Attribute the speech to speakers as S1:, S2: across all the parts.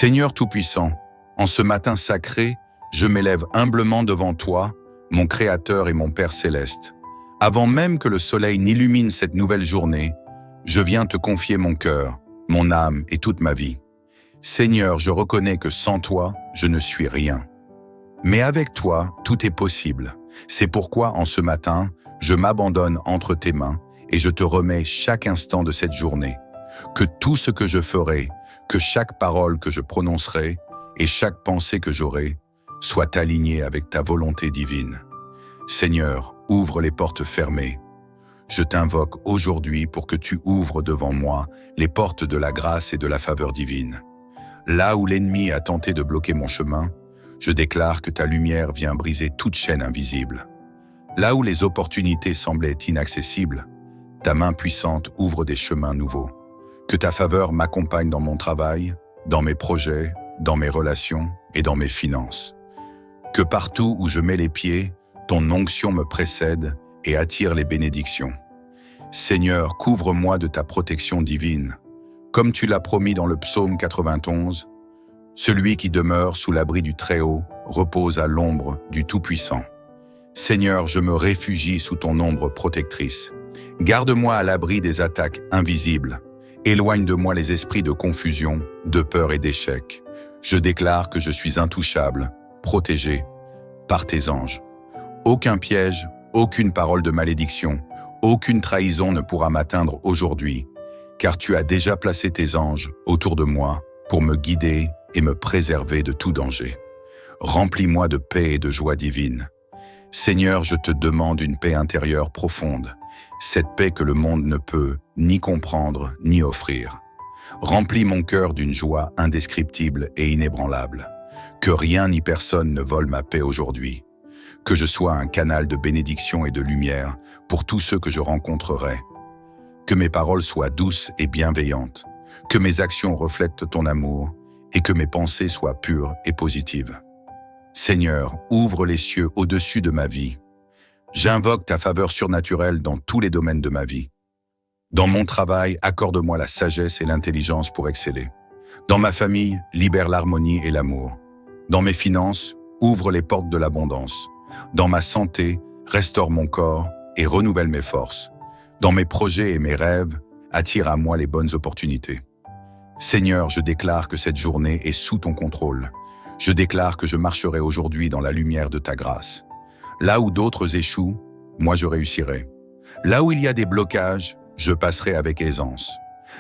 S1: Seigneur Tout-Puissant, en ce matin sacré, je m'élève humblement devant toi, mon Créateur et mon Père Céleste. Avant même que le soleil n'illumine cette nouvelle journée, je viens te confier mon cœur, mon âme et toute ma vie. Seigneur, je reconnais que sans toi, je ne suis rien. Mais avec toi, tout est possible. C'est pourquoi, en ce matin, je m'abandonne entre tes mains et je te remets chaque instant de cette journée. Que tout ce que je ferai, que chaque parole que je prononcerai et chaque pensée que j'aurai soit alignée avec ta volonté divine. Seigneur, ouvre les portes fermées. Je t'invoque aujourd'hui pour que tu ouvres devant moi les portes de la grâce et de la faveur divine. Là où l'ennemi a tenté de bloquer mon chemin, je déclare que ta lumière vient briser toute chaîne invisible. Là où les opportunités semblaient inaccessibles, ta main puissante ouvre des chemins nouveaux. Que ta faveur m'accompagne dans mon travail, dans mes projets, dans mes relations et dans mes finances. Que partout où je mets les pieds, ton onction me précède et attire les bénédictions. Seigneur, couvre-moi de ta protection divine. Comme tu l'as promis dans le psaume 91, celui qui demeure sous l'abri du Très-Haut repose à l'ombre du Tout-Puissant. Seigneur, je me réfugie sous ton ombre protectrice. Garde-moi à l'abri des attaques invisibles. Éloigne de moi les esprits de confusion, de peur et d'échec. Je déclare que je suis intouchable, protégé par tes anges. Aucun piège, aucune parole de malédiction, aucune trahison ne pourra m'atteindre aujourd'hui, car tu as déjà placé tes anges autour de moi pour me guider et me préserver de tout danger. Remplis-moi de paix et de joie divine. Seigneur, je te demande une paix intérieure profonde, cette paix que le monde ne peut ni comprendre ni offrir. Remplis mon cœur d'une joie indescriptible et inébranlable. Que rien ni personne ne vole ma paix aujourd'hui. Que je sois un canal de bénédiction et de lumière pour tous ceux que je rencontrerai. Que mes paroles soient douces et bienveillantes. Que mes actions reflètent ton amour et que mes pensées soient pures et positives. Seigneur, ouvre les cieux au-dessus de ma vie. J'invoque ta faveur surnaturelle dans tous les domaines de ma vie. Dans mon travail, accorde-moi la sagesse et l'intelligence pour exceller. Dans ma famille, libère l'harmonie et l'amour. Dans mes finances, ouvre les portes de l'abondance. Dans ma santé, restaure mon corps et renouvelle mes forces. Dans mes projets et mes rêves, attire à moi les bonnes opportunités. Seigneur, je déclare que cette journée est sous ton contrôle. Je déclare que je marcherai aujourd'hui dans la lumière de ta grâce. Là où d'autres échouent, moi je réussirai. Là où il y a des blocages, je passerai avec aisance.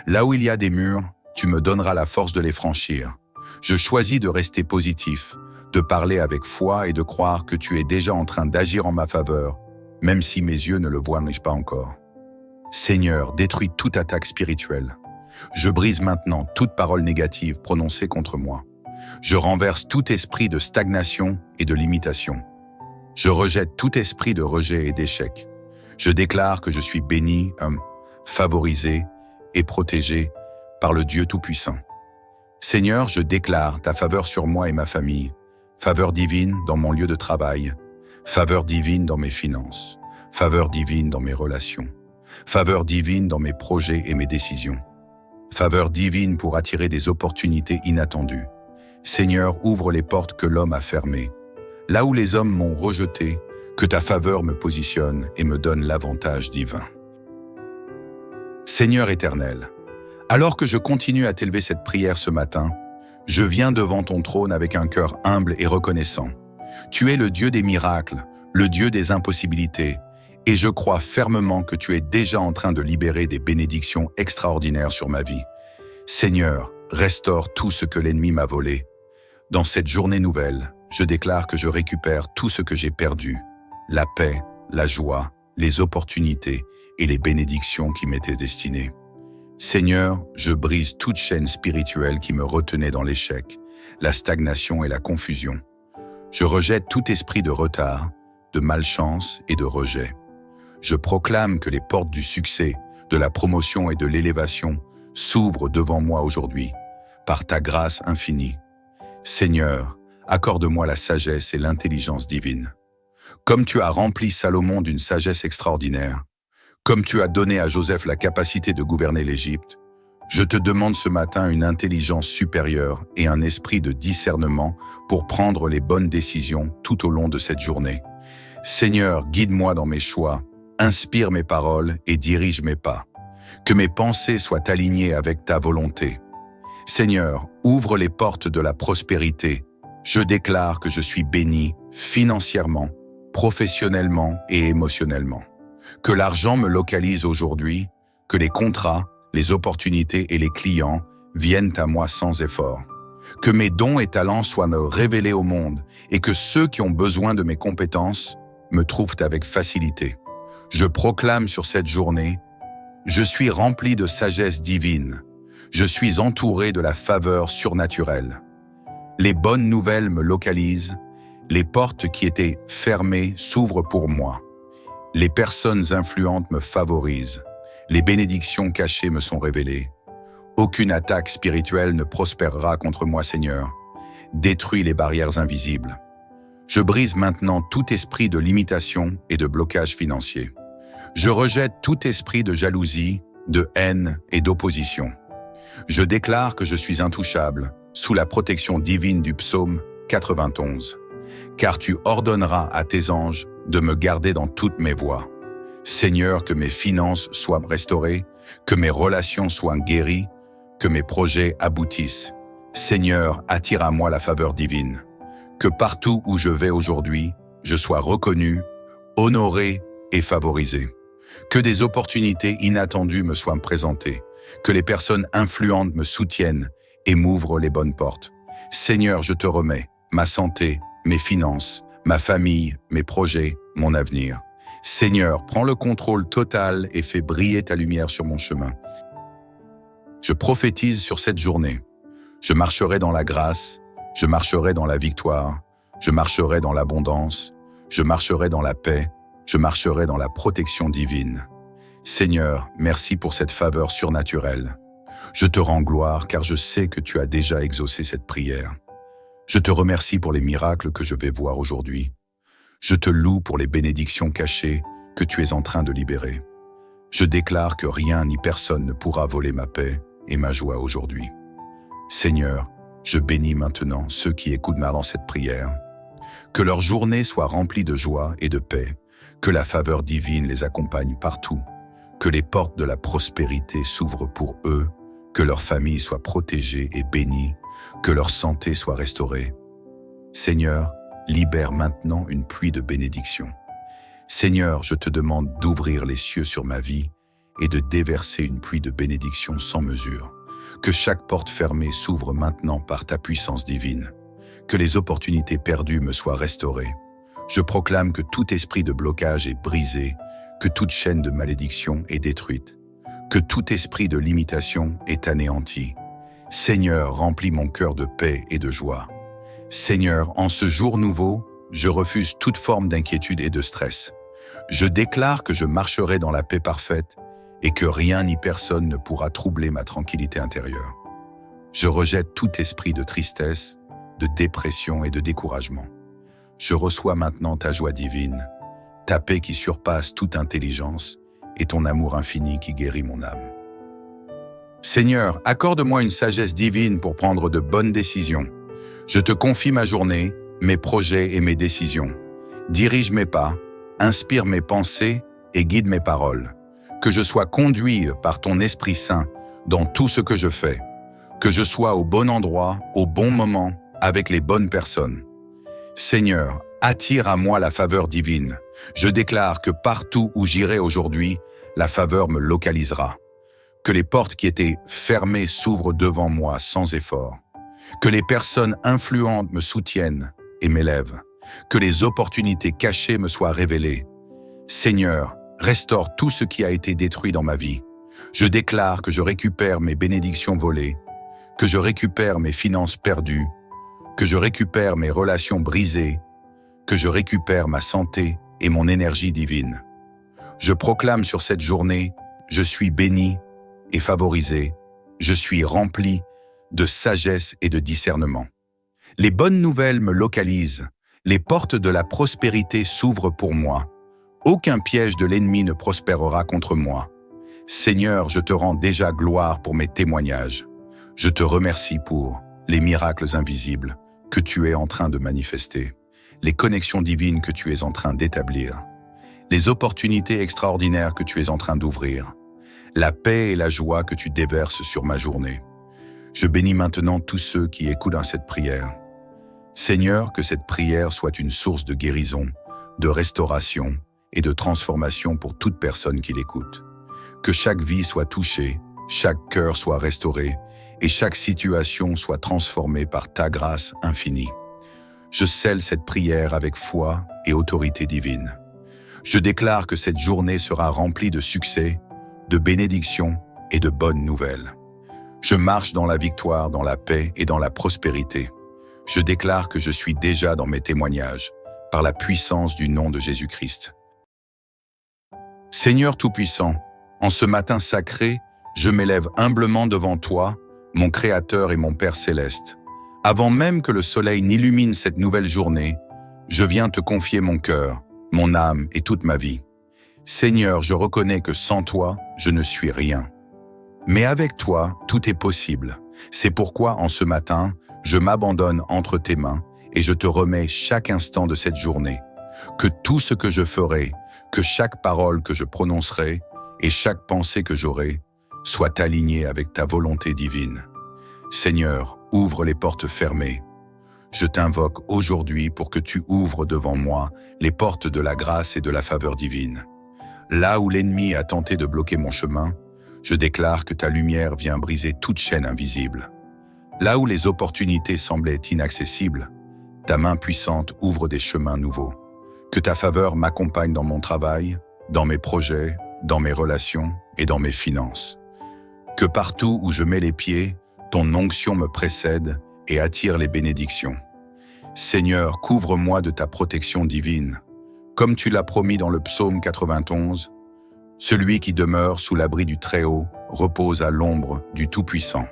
S1: Là où il y a des murs, tu me donneras la force de les franchir. Je choisis de rester positif, de parler avec foi et de croire que tu es déjà en train d'agir en ma faveur, même si mes yeux ne le voient pas encore. Seigneur, détruis toute attaque spirituelle. Je brise maintenant toute parole négative prononcée contre moi. Je renverse tout esprit de stagnation et de limitation. Je rejette tout esprit de rejet et d'échec. Je déclare que je suis béni, favorisé et protégé par le Dieu Tout-Puissant. Seigneur, je déclare ta faveur sur moi et ma famille, faveur divine dans mon lieu de travail, faveur divine dans mes finances, faveur divine dans mes relations, faveur divine dans mes projets et mes décisions, faveur divine pour attirer des opportunités inattendues. Seigneur, ouvre les portes que l'homme a fermées. Là où les hommes m'ont rejeté, que ta faveur me positionne et me donne l'avantage divin. Seigneur éternel, alors que je continue à t'élever cette prière ce matin, je viens devant ton trône avec un cœur humble et reconnaissant. Tu es le Dieu des miracles, le Dieu des impossibilités, et je crois fermement que tu es déjà en train de libérer des bénédictions extraordinaires sur ma vie. Seigneur, restaure tout ce que l'ennemi m'a volé. Dans cette journée nouvelle, je déclare que je récupère tout ce que j'ai perdu, la paix, la joie, les opportunités et les bénédictions qui m'étaient destinées. Seigneur, je brise toute chaîne spirituelle qui me retenait dans l'échec, la stagnation et la confusion. Je rejette tout esprit de retard, de malchance et de rejet. Je proclame que les portes du succès, de la promotion et de l'élévation s'ouvrent devant moi aujourd'hui, par ta grâce infinie. Seigneur, accorde-moi la sagesse et l'intelligence divine. Comme tu as rempli Salomon d'une sagesse extraordinaire, comme tu as donné à Joseph la capacité de gouverner l'Égypte, Je te demande ce matin une intelligence supérieure et un esprit de discernement pour prendre les bonnes décisions tout au long de cette journée. Seigneur, guide-moi dans mes choix, inspire mes paroles et dirige mes pas. Que mes pensées soient alignées avec ta volonté. Seigneur, ouvre les portes de la prospérité. Je déclare que je suis béni financièrement, professionnellement et émotionnellement. Que l'argent me localise aujourd'hui, que les contrats, les opportunités et les clients viennent à moi sans effort. Que mes dons et talents soient révélés au monde et que ceux qui ont besoin de mes compétences me trouvent avec facilité. Je proclame sur cette journée: je suis rempli de sagesse divine. Je suis entouré de la faveur surnaturelle. Les bonnes nouvelles me localisent. Les portes qui étaient fermées s'ouvrent pour moi. Les personnes influentes me favorisent. Les bénédictions cachées me sont révélées. Aucune attaque spirituelle ne prospérera contre moi, Seigneur. Détruis les barrières invisibles. Je brise maintenant tout esprit de limitation et de blocage financier. Je rejette tout esprit de jalousie, de haine et d'opposition. Je déclare que je suis intouchable, sous la protection divine du psaume 91. Car tu ordonneras à tes anges de me garder dans toutes mes voies. Seigneur, que mes finances soient restaurées, que mes relations soient guéries, que mes projets aboutissent. Seigneur, attire à moi la faveur divine. Que partout où je vais aujourd'hui, je sois reconnu, honoré et favorisé. Que des opportunités inattendues me soient présentées, que les personnes influentes me soutiennent et m'ouvrent les bonnes portes. Seigneur, je te remets ma santé, mes finances, ma famille, mes projets, mon avenir. Seigneur, prends le contrôle total et fais briller ta lumière sur mon chemin. Je prophétise sur cette journée. Je marcherai dans la grâce, je marcherai dans la victoire, je marcherai dans l'abondance, je marcherai dans la paix, je marcherai dans la protection divine. Seigneur, merci pour cette faveur surnaturelle. Je te rends gloire car je sais que tu as déjà exaucé cette prière. Je te remercie pour les miracles que je vais voir aujourd'hui. Je te loue pour les bénédictions cachées que tu es en train de libérer. Je déclare que rien ni personne ne pourra voler ma paix et ma joie aujourd'hui. Seigneur, je bénis maintenant ceux qui écoutent dans cette prière. Que leur journée soit remplie de joie et de paix, que la faveur divine les accompagne partout, que les portes de la prospérité s'ouvrent pour eux, que leur famille soit protégée et bénie, que leur santé soit restaurée. Seigneur, libère maintenant une pluie de bénédictions. Seigneur, je te demande d'ouvrir les cieux sur ma vie et de déverser une pluie de bénédictions sans mesure. Que chaque porte fermée s'ouvre maintenant par ta puissance divine. Que les opportunités perdues me soient restaurées. Je proclame que tout esprit de blocage est brisé, que toute chaîne de malédiction est détruite, que tout esprit de limitation est anéanti. Seigneur, remplis mon cœur de paix et de joie. Seigneur, en ce jour nouveau, je refuse toute forme d'inquiétude et de stress. Je déclare que je marcherai dans la paix parfaite et que rien ni personne ne pourra troubler ma tranquillité intérieure. Je rejette tout esprit de tristesse, de dépression et de découragement. Je reçois maintenant ta joie divine, ta paix qui surpasse toute intelligence et ton amour infini qui guérit mon âme. Seigneur, accorde-moi une sagesse divine pour prendre de bonnes décisions. Je te confie ma journée, mes projets et mes décisions. Dirige mes pas, inspire mes pensées et guide mes paroles. Que je sois conduit par ton Esprit Saint dans tout ce que je fais. Que je sois au bon endroit, au bon moment, avec les bonnes personnes. Seigneur, attire à moi la faveur divine. Je déclare que partout où j'irai aujourd'hui, la faveur me localisera. Que les portes qui étaient fermées s'ouvrent devant moi sans effort. Que les personnes influentes me soutiennent et m'élèvent. Que les opportunités cachées me soient révélées. Seigneur, restaure tout ce qui a été détruit dans ma vie. Je déclare que je récupère mes bénédictions volées, que je récupère mes finances perdues, que je récupère mes relations brisées, que je récupère ma santé et mon énergie divine. Je proclame sur cette journée, je suis béni et favorisé, je suis rempli de sagesse et de discernement. Les bonnes nouvelles me localisent, les portes de la prospérité s'ouvrent pour moi. Aucun piège de l'ennemi ne prospérera contre moi. Seigneur, je te rends déjà gloire pour mes témoignages. Je te remercie pour les miracles invisibles que tu es en train de manifester, les connexions divines que tu es en train d'établir, les opportunités extraordinaires que tu es en train d'ouvrir, la paix et la joie que tu déverses sur ma journée. Je bénis maintenant tous ceux qui écoutent dans cette prière. Seigneur, que cette prière soit une source de guérison, de restauration et de transformation pour toute personne qui l'écoute. Que chaque vie soit touchée, chaque cœur soit restauré et chaque situation soit transformée par ta grâce infinie. Je scelle cette prière avec foi et autorité divine. Je déclare que cette journée sera remplie de succès, de bénédictions et de bonnes nouvelles. Je marche dans la victoire, dans la paix et dans la prospérité. Je déclare que je suis déjà dans mes témoignages, par la puissance du nom de Jésus-Christ. Seigneur Tout-Puissant, en ce matin sacré, je m'élève humblement devant toi, mon Créateur et mon Père Céleste. Avant même que le soleil n'illumine cette nouvelle journée, je viens te confier mon cœur, mon âme et toute ma vie. Seigneur, je reconnais que sans toi, je ne suis rien. Mais avec toi, tout est possible. C'est pourquoi, en ce matin, je m'abandonne entre tes mains et je te remets chaque instant de cette journée. Que tout ce que je ferai, que chaque parole que je prononcerai et chaque pensée que j'aurai soit alignée avec ta volonté divine. Seigneur, ouvre les portes fermées. Je t'invoque aujourd'hui pour que tu ouvres devant moi les portes de la grâce et de la faveur divine. Là où l'ennemi a tenté de bloquer mon chemin, je déclare que ta lumière vient briser toute chaîne invisible. Là où les opportunités semblaient inaccessibles, ta main puissante ouvre des chemins nouveaux. Que ta faveur m'accompagne dans mon travail, dans mes projets, dans mes relations et dans mes finances. Que partout où je mets les pieds, ton onction me précède et attire les bénédictions. Seigneur, couvre-moi de ta protection divine. Comme tu l'as promis dans le psaume 91, celui qui demeure sous l'abri du Très-Haut repose à l'ombre du Tout-Puissant.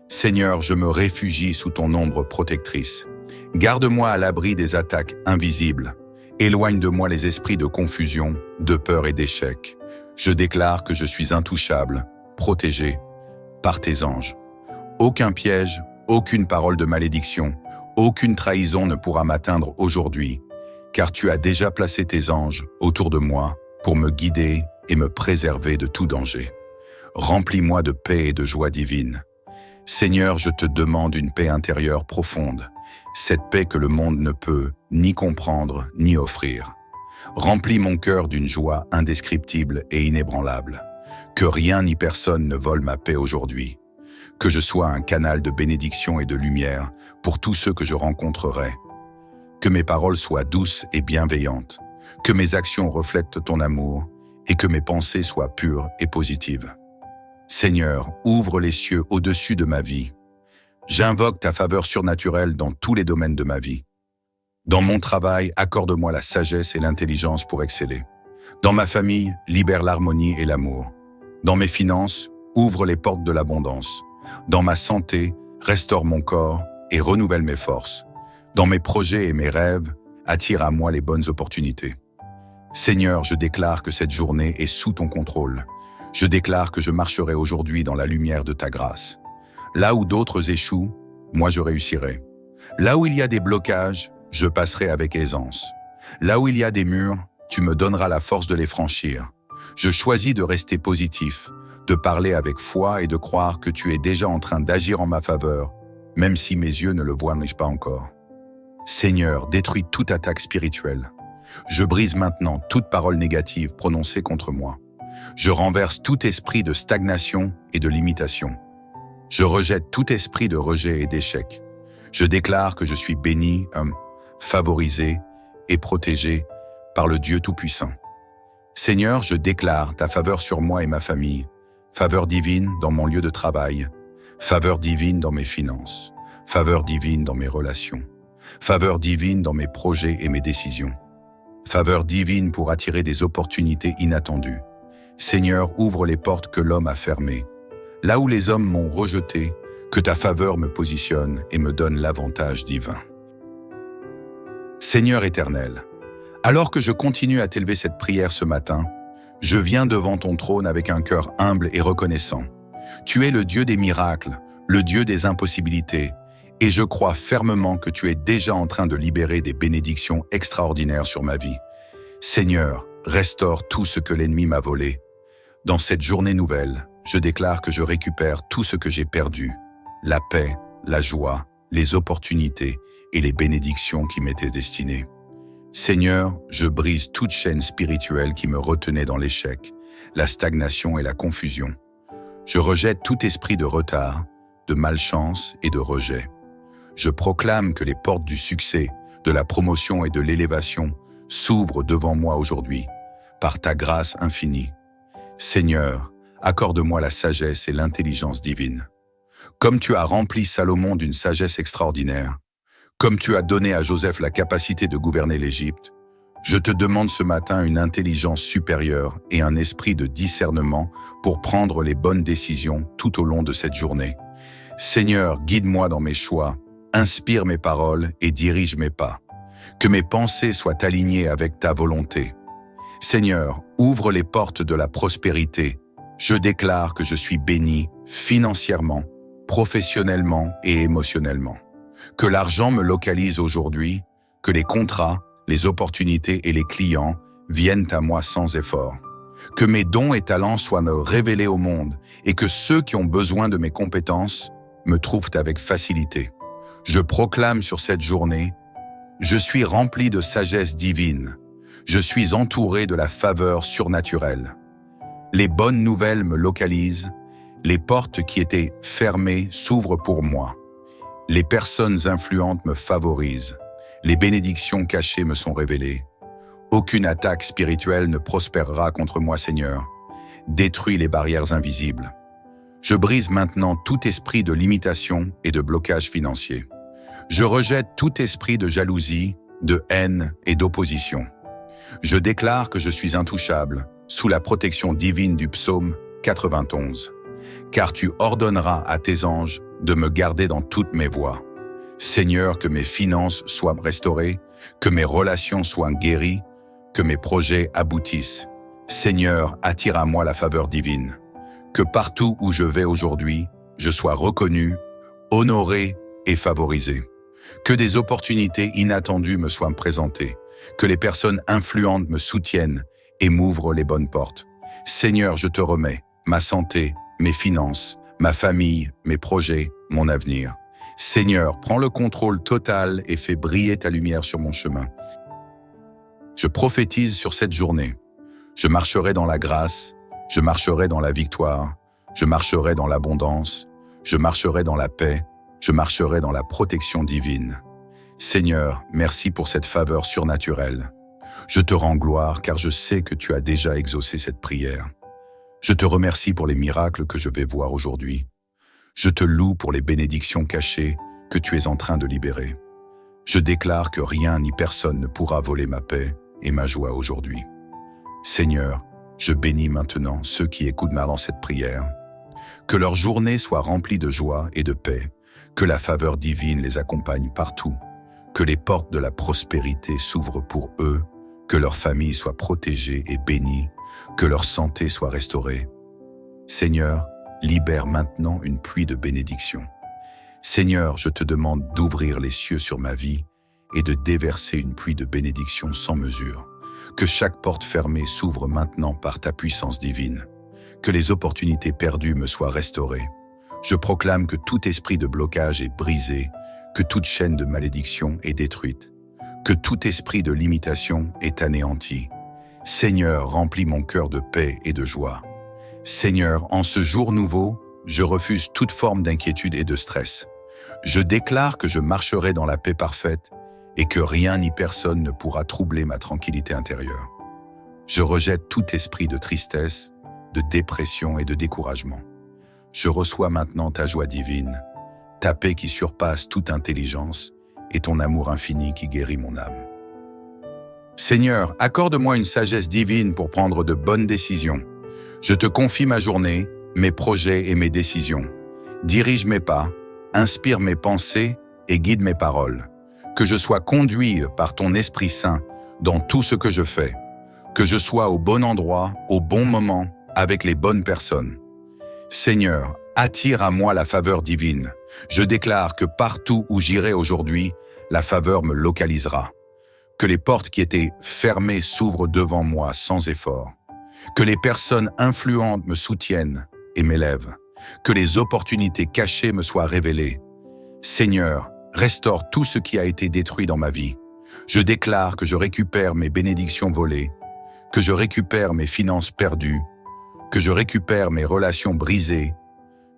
S1: Seigneur, je me réfugie sous ton ombre protectrice. Garde-moi à l'abri des attaques invisibles. Éloigne de moi les esprits de confusion, de peur et d'échec. Je déclare que je suis intouchable, protégé par tes anges. Aucun piège, aucune parole de malédiction, aucune trahison ne pourra m'atteindre aujourd'hui, car tu as déjà placé tes anges autour de moi pour me guider et me préserver de tout danger. Remplis-moi de paix et de joie divine. Seigneur, je te demande une paix intérieure profonde, cette paix que le monde ne peut ni comprendre ni offrir. Remplis mon cœur d'une joie indescriptible et inébranlable. Que rien ni personne ne vole ma paix aujourd'hui. Que je sois un canal de bénédiction et de lumière pour tous ceux que je rencontrerai. Que mes paroles soient douces et bienveillantes. Que mes actions reflètent ton amour et que mes pensées soient pures et positives. Seigneur, ouvre les cieux au-dessus de ma vie. J'invoque ta faveur surnaturelle dans tous les domaines de ma vie. Dans mon travail, accorde-moi la sagesse et l'intelligence pour exceller. Dans ma famille, libère l'harmonie et l'amour. Dans mes finances, ouvre les portes de l'abondance. Dans ma santé, restaure mon corps et renouvelle mes forces. Dans mes projets et mes rêves, attire à moi les bonnes opportunités. Seigneur, je déclare que cette journée est sous ton contrôle. Je déclare que je marcherai aujourd'hui dans la lumière de ta grâce. Là où d'autres échouent, moi je réussirai. Là où il y a des blocages, je passerai avec aisance. Là où il y a des murs, tu me donneras la force de les franchir. Je choisis de rester positif, de parler avec foi et de croire que tu es déjà en train d'agir en ma faveur, même si mes yeux ne le voient pas encore. Seigneur, détruis toute attaque spirituelle. Je brise maintenant toute parole négative prononcée contre moi. Je renverse tout esprit de stagnation et de limitation. Je rejette tout esprit de rejet et d'échec. Je déclare que je suis béni, favorisé et protégé par le Dieu Tout-Puissant. Seigneur, je déclare ta faveur sur moi et ma famille, faveur divine dans mon lieu de travail, faveur divine dans mes finances, faveur divine dans mes relations, faveur divine dans mes projets et mes décisions, faveur divine pour attirer des opportunités inattendues. Seigneur, ouvre les portes que l'homme a fermées. Là où les hommes m'ont rejeté, que ta faveur me positionne et me donne l'avantage divin. Seigneur éternel, alors que je continue à t'élever cette prière ce matin, Je viens devant ton trône avec un cœur humble et reconnaissant. Tu es le Dieu des miracles, le Dieu des impossibilités, et je crois fermement que tu es déjà en train de libérer des bénédictions extraordinaires sur ma vie. Seigneur, restaure tout ce que l'ennemi m'a volé. Dans cette journée nouvelle, je déclare que je récupère tout ce que j'ai perdu, la paix, la joie, les opportunités et les bénédictions qui m'étaient destinées. Seigneur, je brise toute chaîne spirituelle qui me retenait dans l'échec, la stagnation et la confusion. Je rejette tout esprit de retard, de malchance et de rejet. Je proclame que les portes du succès, de la promotion et de l'élévation s'ouvrent devant moi aujourd'hui, par ta grâce infinie. Seigneur, accorde-moi la sagesse et l'intelligence divine. Comme tu as rempli Salomon d'une sagesse extraordinaire, comme tu as donné à Joseph la capacité de gouverner l'Égypte, je te demande ce matin une intelligence supérieure et un esprit de discernement pour prendre les bonnes décisions tout au long de cette journée. Seigneur, guide-moi dans mes choix, inspire mes paroles et dirige mes pas. Que mes pensées soient alignées avec ta volonté. Seigneur, ouvre les portes de la prospérité. Je déclare que je suis béni financièrement, professionnellement et émotionnellement. Que l'argent me localise aujourd'hui, que les contrats, les opportunités et les clients viennent à moi sans effort. Que mes dons et talents soient révélés au monde et que ceux qui ont besoin de mes compétences me trouvent avec facilité. Je proclame sur cette journée, je suis rempli de sagesse divine. Je suis entouré de la faveur surnaturelle. Les bonnes nouvelles me localisent, les portes qui étaient fermées s'ouvrent pour moi. Les personnes influentes me favorisent, les bénédictions cachées me sont révélées. Aucune attaque spirituelle ne prospérera contre moi, Seigneur. Détruis les barrières invisibles. Je brise maintenant tout esprit de limitation et de blocage financier. Je rejette tout esprit de jalousie, de haine et d'opposition. Je déclare que je suis intouchable, sous la protection divine du psaume 91. Car tu ordonneras à tes anges de me garder dans toutes mes voies. Seigneur, que mes finances soient restaurées, que mes relations soient guéries, que mes projets aboutissent. Seigneur, attire à moi la faveur divine. Que partout où je vais aujourd'hui, je sois reconnu, honoré et favorisé. Que des opportunités inattendues me soient présentées. Que les personnes influentes me soutiennent et m'ouvrent les bonnes portes. Seigneur, je te remets ma santé, mes finances, ma famille, mes projets, mon avenir. Seigneur, prends le contrôle total et fais briller ta lumière sur mon chemin. Je prophétise sur cette journée. Je marcherai dans la grâce, je marcherai dans la victoire, je marcherai dans l'abondance, je marcherai dans la paix, je marcherai dans la protection divine. Seigneur, merci pour cette faveur surnaturelle. Je te rends gloire car je sais que tu as déjà exaucé cette prière. Je te remercie pour les miracles que je vais voir aujourd'hui. Je te loue pour les bénédictions cachées que tu es en train de libérer. Je déclare que rien ni personne ne pourra voler ma paix et ma joie aujourd'hui. Seigneur, je bénis maintenant ceux qui écoutent dans cette prière. Que leur journée soit remplie de joie et de paix, que la faveur divine les accompagne partout, que les portes de la prospérité s'ouvrent pour eux, que leur famille soit protégée et bénie, que leur santé soit restaurée. Seigneur, libère maintenant une pluie de bénédictions. Seigneur, je te demande d'ouvrir les cieux sur ma vie et de déverser une pluie de bénédictions sans mesure. Que chaque porte fermée s'ouvre maintenant par ta puissance divine. Que les opportunités perdues me soient restaurées. Je proclame que tout esprit de blocage est brisé, que toute chaîne de malédiction est détruite, que tout esprit de limitation est anéanti. Seigneur, remplis mon cœur de paix et de joie. Seigneur, en ce jour nouveau, je refuse toute forme d'inquiétude et de stress. Je déclare que je marcherai dans la paix parfaite et que rien ni personne ne pourra troubler ma tranquillité intérieure. Je rejette tout esprit de tristesse, de dépression et de découragement. Je reçois maintenant ta joie divine, ta paix qui surpasse toute intelligence et ton amour infini qui guérit mon âme. Seigneur, accorde-moi une sagesse divine pour prendre de bonnes décisions. Je te confie ma journée, mes projets et mes décisions. Dirige mes pas, inspire mes pensées et guide mes paroles. Que je sois conduit par ton Esprit Saint dans tout ce que je fais. que je sois au bon endroit, au bon moment, avec les bonnes personnes. Seigneur, attire à moi la faveur divine. Je déclare que partout où j'irai aujourd'hui, la faveur me localisera. Que les portes qui étaient fermées s'ouvrent devant moi sans effort. Que les personnes influentes me soutiennent et m'élèvent. Que les opportunités cachées me soient révélées. Seigneur, restaure tout ce qui a été détruit dans ma vie. Je déclare que je récupère mes bénédictions volées, que je récupère mes finances perdues, que je récupère mes relations brisées,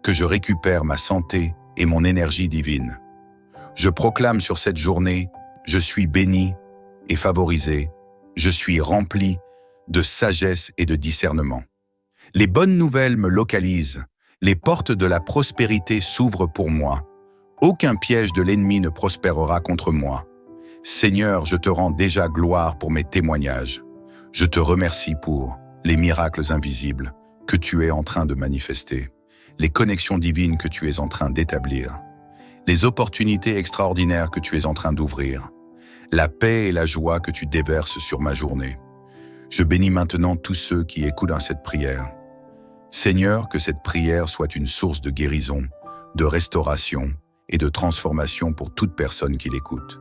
S1: que je récupère ma santé et mon énergie divine. Je proclame sur cette journée, je suis béni et favorisé, je suis rempli de sagesse et de discernement. Les bonnes nouvelles me localisent, les portes de la prospérité s'ouvrent pour moi. Aucun piège de l'ennemi ne prospérera contre moi. Seigneur, je te rends déjà gloire pour mes témoignages. Je te remercie pour les miracles invisibles que tu es en train de manifester, les connexions divines que tu es en train d'établir, les opportunités extraordinaires que tu es en train d'ouvrir, la paix et la joie que tu déverses sur ma journée. Je bénis maintenant tous ceux qui écoutent cette prière. Seigneur, que cette prière soit une source de guérison, de restauration et de transformation pour toute personne qui l'écoute.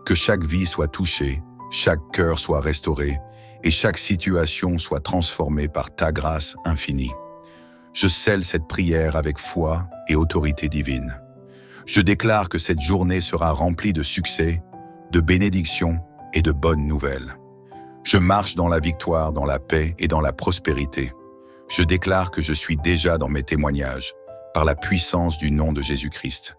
S1: Que chaque vie soit touchée, chaque cœur soit restauré et chaque situation soit transformée par ta grâce infinie. Je scelle cette prière avec foi et autorité divine. Je déclare que cette journée sera remplie de succès, de bénédictions et de bonnes nouvelles. Je marche dans la victoire, dans la paix et dans la prospérité. Je déclare que je suis déjà dans mes témoignages, par la puissance du nom de Jésus-Christ.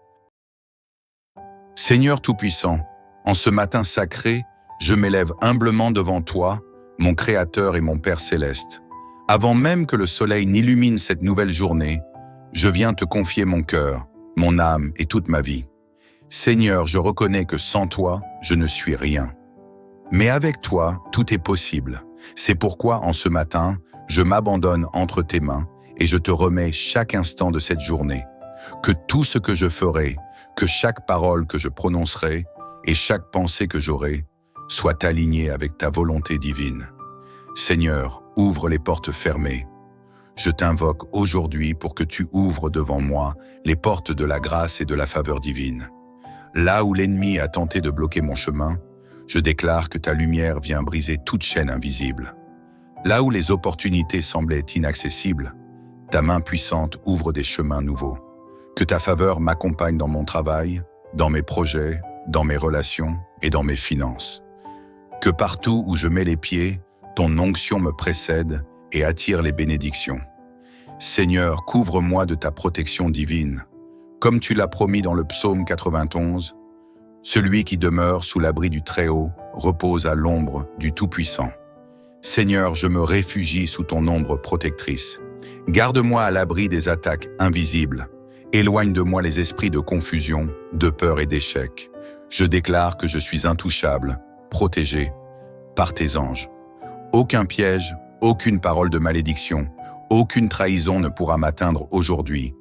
S1: Seigneur Tout-Puissant, en ce matin sacré, je m'élève humblement devant toi, mon Créateur et mon Père Céleste. Avant même que le soleil n'illumine cette nouvelle journée, je viens te confier mon cœur, mon âme et toute ma vie. Seigneur, je reconnais que sans toi, je ne suis rien. Mais avec toi, tout est possible. C'est pourquoi, en ce matin, je m'abandonne entre tes mains et je te remets chaque instant de cette journée. Que tout ce que je ferai, que chaque parole que je prononcerai et chaque pensée que j'aurai soit alignée avec ta volonté divine. Seigneur, ouvre les portes fermées. Je t'invoque aujourd'hui pour que tu ouvres devant moi les portes de la grâce et de la faveur divine. Là où l'ennemi a tenté de bloquer mon chemin, je déclare que ta lumière vient briser toute chaîne invisible. Là où les opportunités semblaient inaccessibles, ta main puissante ouvre des chemins nouveaux. Que ta faveur m'accompagne dans mon travail, dans mes projets, dans mes relations et dans mes finances. Que partout où je mets les pieds, ton onction me précède et attire les bénédictions. Seigneur, couvre-moi de ta protection divine. Comme tu l'as promis dans le psaume 91, celui qui demeure sous l'abri du Très-Haut repose à l'ombre du Tout-Puissant. Seigneur, je me réfugie sous ton ombre protectrice. Garde-moi à l'abri des attaques invisibles. Éloigne de moi les esprits de confusion, de peur et d'échec. Je déclare que je suis intouchable, protégé par tes anges. Aucun piège, aucune parole de malédiction, aucune trahison ne pourra m'atteindre aujourd'hui,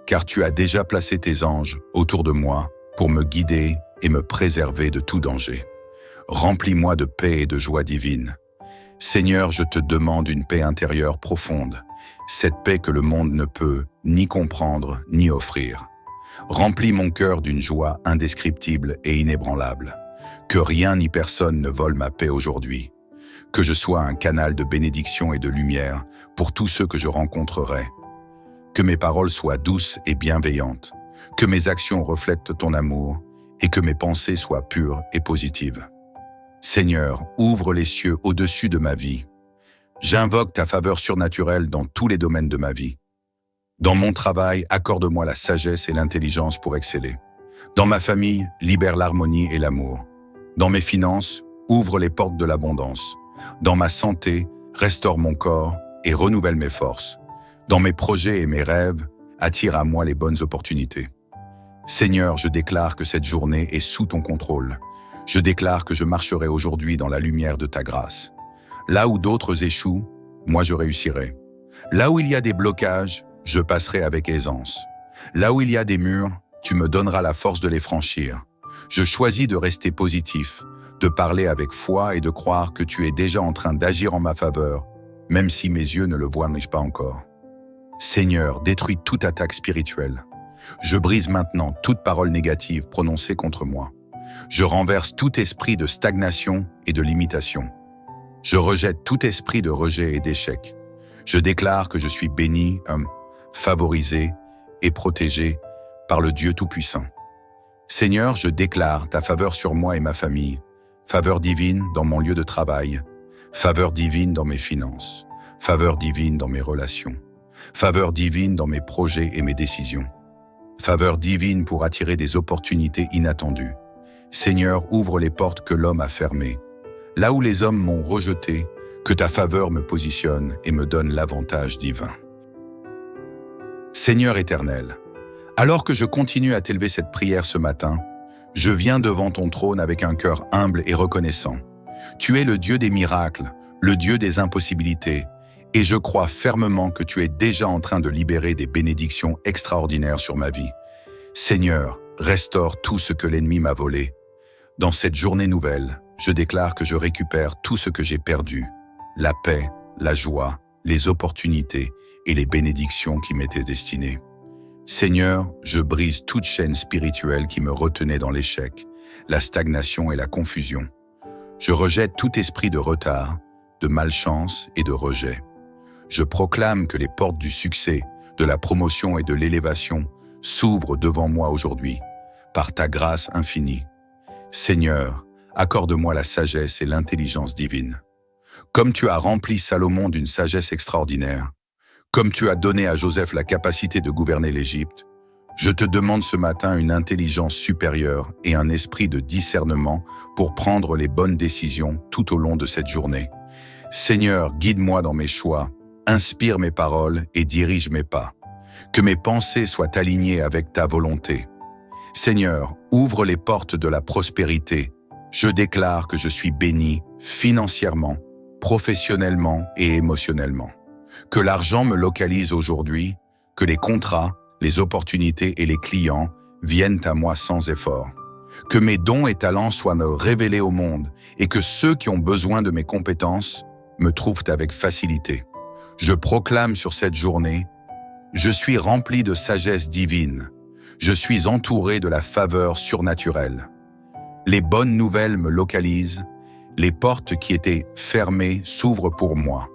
S1: car tu as déjà placé tes anges autour de moi pour me guider et me préserver de tout danger. Remplis-moi de paix et de joie divine. Seigneur, je te demande une paix intérieure profonde, cette paix que le monde ne peut ni comprendre ni offrir. Remplis mon cœur d'une joie indescriptible et inébranlable. Que rien ni personne ne vole ma paix aujourd'hui. Que je sois un canal de bénédiction et de lumière pour tous ceux que je rencontrerai. Que mes paroles soient douces et bienveillantes. Que mes actions reflètent ton amour et que mes pensées soient pures et positives. Seigneur, ouvre les cieux au-dessus de ma vie. J'invoque ta faveur surnaturelle dans tous les domaines de ma vie. Dans mon travail, accorde-moi la sagesse et l'intelligence pour exceller. Dans ma famille, libère l'harmonie et l'amour. Dans mes finances, ouvre les portes de l'abondance. Dans ma santé, restaure mon corps et renouvelle mes forces. Dans mes projets et mes rêves, attire à moi les bonnes opportunités. Seigneur, je déclare que cette journée est sous ton contrôle. Je déclare que je marcherai aujourd'hui dans la lumière de ta grâce. Là où d'autres échouent, moi je réussirai. Là où il y a des blocages, je passerai avec aisance. Là où il y a des murs, tu me donneras la force de les franchir. Je choisis de rester positif, de parler avec foi et de croire que tu es déjà en train d'agir en ma faveur, même si mes yeux ne le voient pas encore. Seigneur, détruis toute attaque spirituelle. Je brise maintenant toute parole négative prononcée contre moi. Je renverse tout esprit de stagnation et de limitation. Je rejette tout esprit de rejet et d'échec. Je déclare que je suis béni, favorisé et protégé par le Dieu Tout-Puissant. Seigneur, je déclare ta faveur sur moi et ma famille, faveur divine dans mon lieu de travail, faveur divine dans mes finances, faveur divine dans mes relations, faveur divine dans mes projets et mes décisions, faveur divine pour attirer des opportunités inattendues. Seigneur, ouvre les portes que l'homme a fermées. Là où les hommes m'ont rejeté, que ta faveur me positionne et me donne l'avantage divin. Seigneur éternel, alors que je continue à t'élever cette prière ce matin, je viens devant ton trône avec un cœur humble et reconnaissant. Tu es le Dieu des miracles, le Dieu des impossibilités, et je crois fermement que tu es déjà en train de libérer des bénédictions extraordinaires sur ma vie. Seigneur, restaure tout ce que l'ennemi m'a volé. Dans cette journée nouvelle, je déclare que je récupère tout ce que j'ai perdu, la paix, la joie, les opportunités et les bénédictions qui m'étaient destinées. Seigneur, je brise toute chaîne spirituelle qui me retenait dans l'échec, la stagnation et la confusion. Je rejette tout esprit de retard, de malchance et de rejet. Je proclame que les portes du succès, de la promotion et de l'élévation s'ouvrent devant moi aujourd'hui, par ta grâce infinie. Seigneur, accorde-moi la sagesse et l'intelligence divine. Comme tu as rempli Salomon d'une sagesse extraordinaire, comme tu as donné à Joseph la capacité de gouverner l'Égypte, je te demande ce matin une intelligence supérieure et un esprit de discernement pour prendre les bonnes décisions tout au long de cette journée. Seigneur, guide-moi dans mes choix, inspire mes paroles et dirige mes pas. Que mes pensées soient alignées avec ta volonté. Seigneur, ouvre les portes de la prospérité. Je déclare que je suis béni financièrement, professionnellement et émotionnellement. Que l'argent me localise aujourd'hui, que les contrats, les opportunités et les clients viennent à moi sans effort. Que mes dons et talents soient révélés au monde et que ceux qui ont besoin de mes compétences me trouvent avec facilité. Je proclame sur cette journée, je suis rempli de sagesse divine. Je suis entouré de la faveur surnaturelle. Les bonnes nouvelles me localisent, les portes qui étaient fermées s'ouvrent pour moi.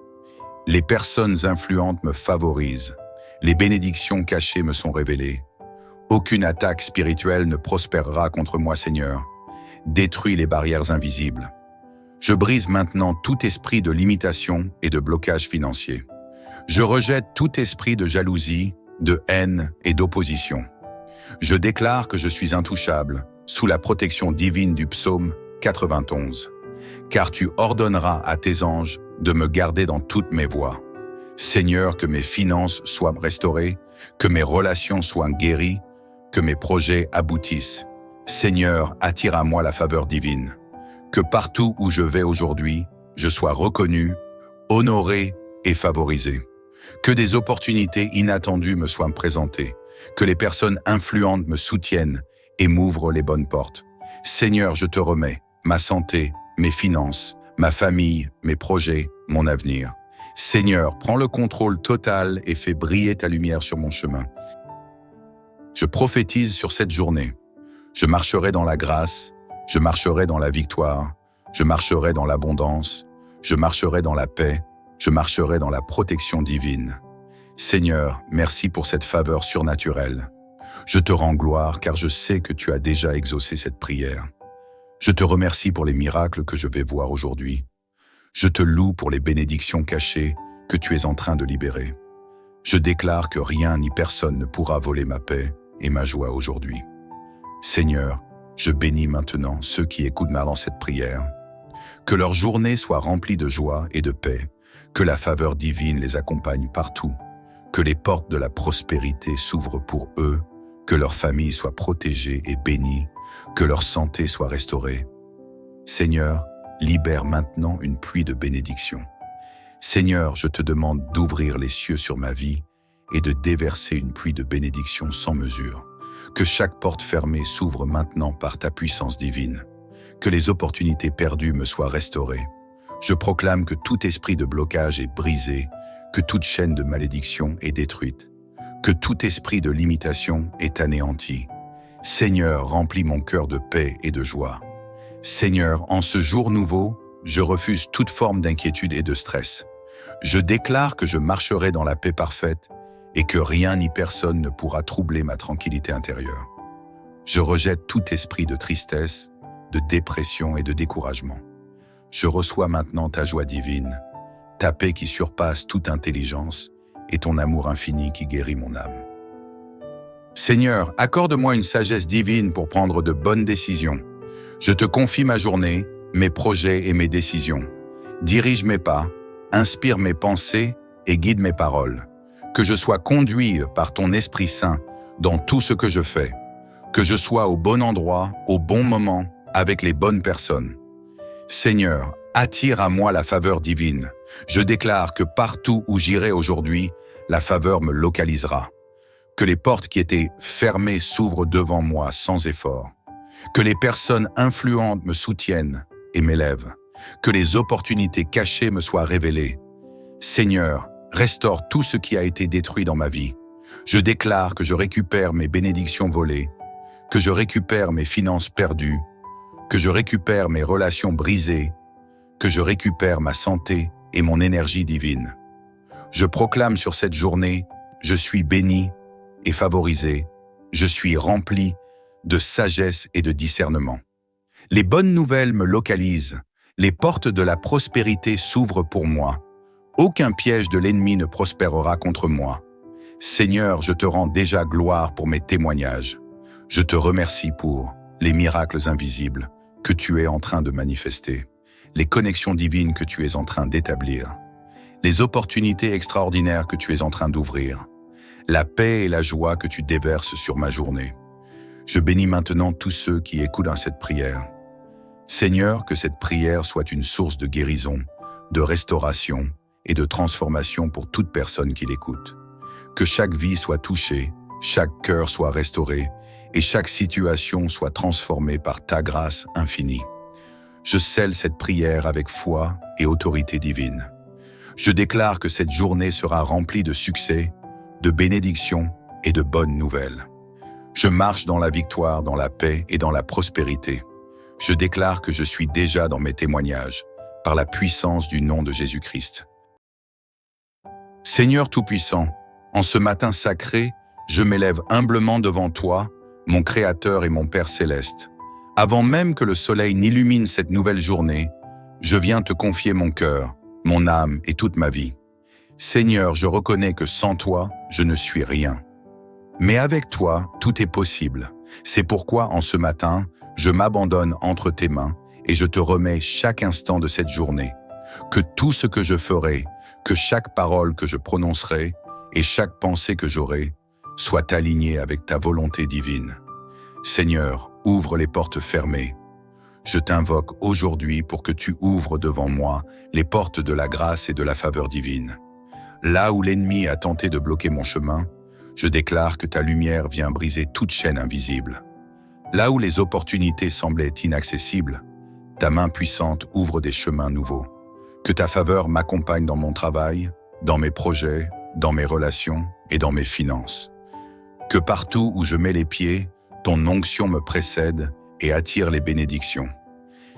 S1: Les personnes influentes me favorisent, les bénédictions cachées me sont révélées. Aucune attaque spirituelle ne prospérera contre moi, Seigneur. Détruis les barrières invisibles. Je brise maintenant tout esprit de limitation et de blocage financier. Je rejette tout esprit de jalousie, de haine et d'opposition. Je déclare que je suis intouchable, sous la protection divine du psaume 91. Car tu ordonneras à tes anges de me garder dans toutes mes voies. Seigneur, que mes finances soient restaurées, que mes relations soient guéries, que mes projets aboutissent. Seigneur, attire à moi la faveur divine. Que partout où je vais aujourd'hui, je sois reconnu, honoré et favorisé. Que des opportunités inattendues me soient présentées. Que les personnes influentes me soutiennent et m'ouvrent les bonnes portes. Seigneur, je te remets ma santé, mes finances, ma famille, mes projets, mon avenir. Seigneur, prends le contrôle total et fais briller ta lumière sur mon chemin. Je prophétise sur cette journée. Je marcherai dans la grâce, je marcherai dans la victoire, je marcherai dans l'abondance, je marcherai dans la paix, je marcherai dans la protection divine. Seigneur, merci pour cette faveur surnaturelle. Je te rends gloire car je sais que tu as déjà exaucé cette prière. Je te remercie pour les miracles que je vais voir aujourd'hui. Je te loue pour les bénédictions cachées que tu es en train de libérer. Je déclare que rien ni personne ne pourra voler ma paix et ma joie aujourd'hui. Seigneur, je bénis maintenant ceux qui écoutent cette prière. Que leur journée soit remplie de joie et de paix, que la faveur divine les accompagne partout, que les portes de la prospérité s'ouvrent pour eux, que leur famille soit protégée et bénie, que leur santé soit restaurée. Seigneur, libère maintenant une pluie de bénédictions. Seigneur, je te demande d'ouvrir les cieux sur ma vie et de déverser une pluie de bénédictions sans mesure. Que chaque porte fermée s'ouvre maintenant par ta puissance divine. que les opportunités perdues me soient restaurées. Je proclame que tout esprit de blocage est brisé, que toute chaîne de malédiction est détruite, que tout esprit de limitation est anéanti. Seigneur, remplis mon cœur de paix et de joie. Seigneur, en ce jour nouveau, je refuse toute forme d'inquiétude et de stress. Je déclare que je marcherai dans la paix parfaite et que rien ni personne ne pourra troubler ma tranquillité intérieure. Je rejette tout esprit de tristesse, de dépression et de découragement. Je reçois maintenant ta joie divine, ta paix qui surpasse toute intelligence et ton amour infini qui guérit mon âme. Seigneur, accorde-moi une sagesse divine pour prendre de bonnes décisions. Je te confie ma journée, mes projets et mes décisions. Dirige mes pas, inspire mes pensées et guide mes paroles. Que je sois conduit par ton Esprit Saint dans tout ce que je fais. Que je sois au bon endroit, au bon moment, avec les bonnes personnes. Seigneur, attire à moi la faveur divine. Je déclare que partout où j'irai aujourd'hui, la faveur me localisera. Que les portes qui étaient fermées s'ouvrent devant moi sans effort. Que les personnes influentes me soutiennent et m'élèvent. Que les opportunités cachées me soient révélées. Seigneur, restaure tout ce qui a été détruit dans ma vie. Je déclare que je récupère mes bénédictions volées, que je récupère mes finances perdues, que je récupère mes relations brisées, que je récupère ma santé et mon énergie divine. Je proclame sur cette journée, je suis béni et favorisé, je suis rempli de sagesse et de discernement. Les bonnes nouvelles me localisent, les portes de la prospérité s'ouvrent pour moi. Aucun piège de l'ennemi ne prospérera contre moi. Seigneur, je te rends déjà gloire pour mes témoignages. Je te remercie pour les miracles invisibles que tu es en train de manifester, les connexions divines que tu es en train d'établir, les opportunités extraordinaires que tu es en train d'ouvrir, la paix et la joie que tu déverses sur ma journée. Je bénis maintenant tous ceux qui écoutent cette prière. Seigneur, que cette prière soit une source de guérison, de restauration et de transformation pour toute personne qui l'écoute. Que chaque vie soit touchée, chaque cœur soit restauré et chaque situation soit transformée par ta grâce infinie. Je scelle cette prière avec foi et autorité divine. Je déclare que cette journée sera remplie de succès, de bénédictions et de bonnes nouvelles. Je marche dans la victoire, dans la paix et dans la prospérité. Je déclare que je suis déjà dans mes témoignages, par la puissance du nom de Jésus-Christ. Seigneur Tout-Puissant, en ce matin sacré, je m'élève humblement devant toi, mon Créateur et mon Père Céleste. Avant même que le soleil n'illumine cette nouvelle journée, je viens te confier mon cœur, mon âme et toute ma vie. Seigneur, je reconnais que sans toi, je ne suis rien. Mais avec toi, tout est possible. C'est pourquoi, en ce matin, je m'abandonne entre tes mains et je te remets chaque instant de cette journée. Que tout ce que je ferai, que chaque parole que je prononcerai et chaque pensée que j'aurai soit aligné avec ta volonté divine. Seigneur, ouvre les portes fermées. Je t'invoque aujourd'hui pour que tu ouvres devant moi les portes de la grâce et de la faveur divine. Là où l'ennemi a tenté de bloquer mon chemin, je déclare que ta lumière vient briser toute chaîne invisible. Là où les opportunités semblaient inaccessibles, ta main puissante ouvre des chemins nouveaux. Que ta faveur m'accompagne dans mon travail, dans mes projets, dans mes relations et dans mes finances. Que partout où je mets les pieds, ton onction me précède et attire les bénédictions.